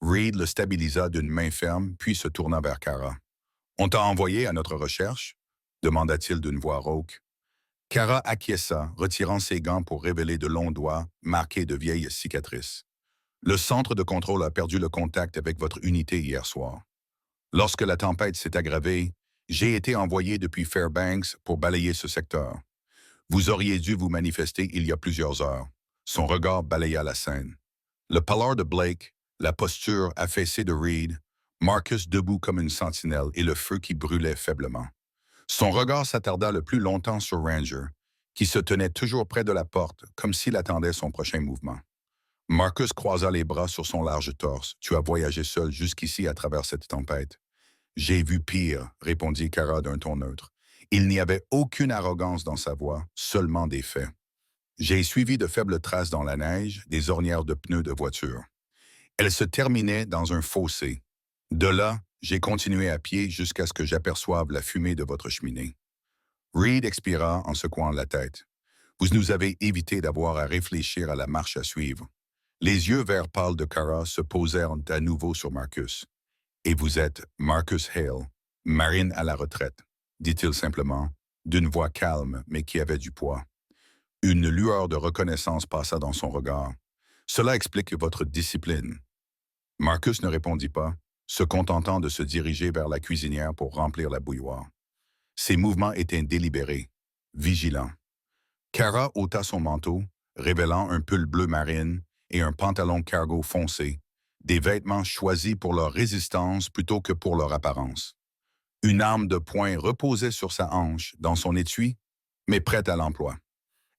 Reed le stabilisa d'une main ferme, puis se tourna vers Kara. « On t'a envoyé à notre recherche ?» demanda-t-il d'une voix rauque. Kara acquiesça, retirant ses gants pour révéler de longs doigts, marqués de vieilles cicatrices. « Le centre de contrôle a perdu le contact avec votre unité hier soir. Lorsque la tempête s'est aggravée, j'ai été envoyé depuis Fairbanks pour balayer ce secteur. Vous auriez dû vous manifester il y a plusieurs heures. » Son regard balaya la scène. Le pâleur de Blake, la posture affaissée de Reed, Marcus debout comme une sentinelle et le feu qui brûlait faiblement. Son regard s'attarda le plus longtemps sur Ranger, qui se tenait toujours près de la porte, comme s'il attendait son prochain mouvement. Marcus croisa les bras sur son large torse. « Tu as voyagé seul jusqu'ici à travers cette tempête. »« J'ai vu pire, » répondit Kara d'un ton neutre. Il n'y avait aucune arrogance dans sa voix, seulement des faits. « J'ai suivi de faibles traces dans la neige, des ornières de pneus de voiture. Elles se terminaient dans un fossé. De là, j'ai continué à pied jusqu'à ce que j'aperçoive la fumée de votre cheminée. » Reed expira en secouant la tête. « Vous nous avez évité d'avoir à réfléchir à la marche à suivre. » Les yeux vert pâles de Kara se posèrent à nouveau sur Marcus. « Et vous êtes Marcus Hale, marine à la retraite, » dit-il simplement, d'une voix calme mais qui avait du poids. Une lueur de reconnaissance passa dans son regard. « Cela explique votre discipline. » Marcus ne répondit pas, se contentant de se diriger vers la cuisinière pour remplir la bouilloire. Ses mouvements étaient délibérés, vigilants. Kara ôta son manteau, révélant un pull bleu marine et un pantalon cargo foncé, des vêtements choisis pour leur résistance plutôt que pour leur apparence. Une arme de poing reposait sur sa hanche, dans son étui, mais prête à l'emploi.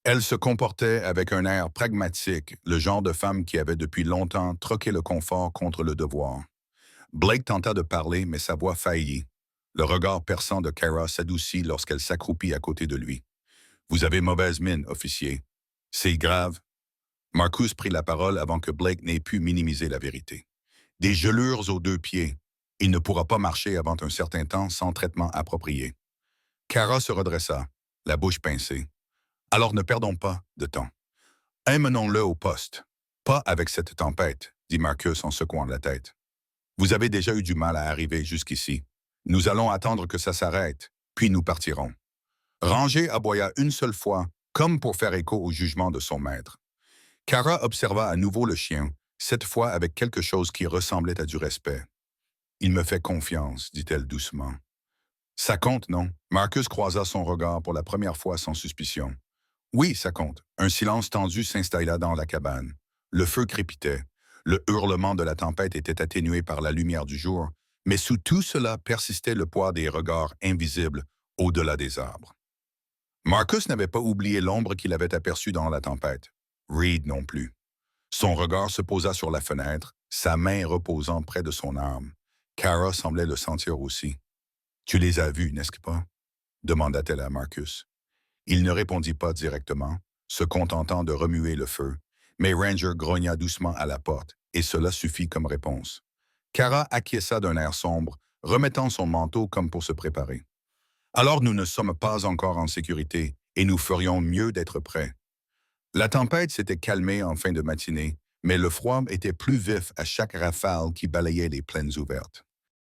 Elle se comportait avec un air pragmatique, le genre de femme qui avait depuis longtemps troqué le confort contre le devoir. Blake tenta de parler, mais sa voix faillit. Le regard perçant de Kara s'adoucit lorsqu'elle s'accroupit à côté de lui. « Vous avez mauvaise mine, officier. C'est grave. » Marcus prit la parole avant que Blake n'ait pu minimiser la vérité. « Des gelures aux 2 pieds. Il ne pourra pas marcher avant un certain temps sans traitement approprié. » Kara se redressa, la bouche pincée. « Alors ne perdons pas de temps. Emmenons-le au poste. »« Pas avec cette tempête, » dit Marcus en secouant la tête. « Vous avez déjà eu du mal à arriver jusqu'ici. Nous allons attendre que ça s'arrête, puis nous partirons. » Ranger aboya une seule fois, comme pour faire écho au jugement de son maître. Kara observa à nouveau le chien, cette fois avec quelque chose qui ressemblait à du respect. « Il me fait confiance, » dit-elle doucement. « Ça compte, non? » Marcus croisa son regard pour la première fois sans suspicion. « Oui, ça compte. » Un silence tendu s'installa dans la cabane. Le feu crépitait. Le hurlement de la tempête était atténué par la lumière du jour, mais sous tout cela persistait le poids des regards invisibles au-delà des arbres. Marcus n'avait pas oublié l'ombre qu'il avait aperçue dans la tempête. Reed non plus. Son regard se posa sur la fenêtre, sa main reposant près de son arme. Kara semblait le sentir aussi. « Tu les as vus, n'est-ce pas? » demanda-t-elle à Marcus. Il ne répondit pas directement, se contentant de remuer le feu, mais Ranger grogna doucement à la porte, et cela suffit comme réponse. Kara acquiesça d'un air sombre, remettant son manteau comme pour se préparer. « Alors nous ne sommes pas encore en sécurité, et nous ferions mieux d'être prêts. » La tempête s'était calmée en fin de matinée, mais le froid était plus vif à chaque rafale qui balayait les plaines ouvertes.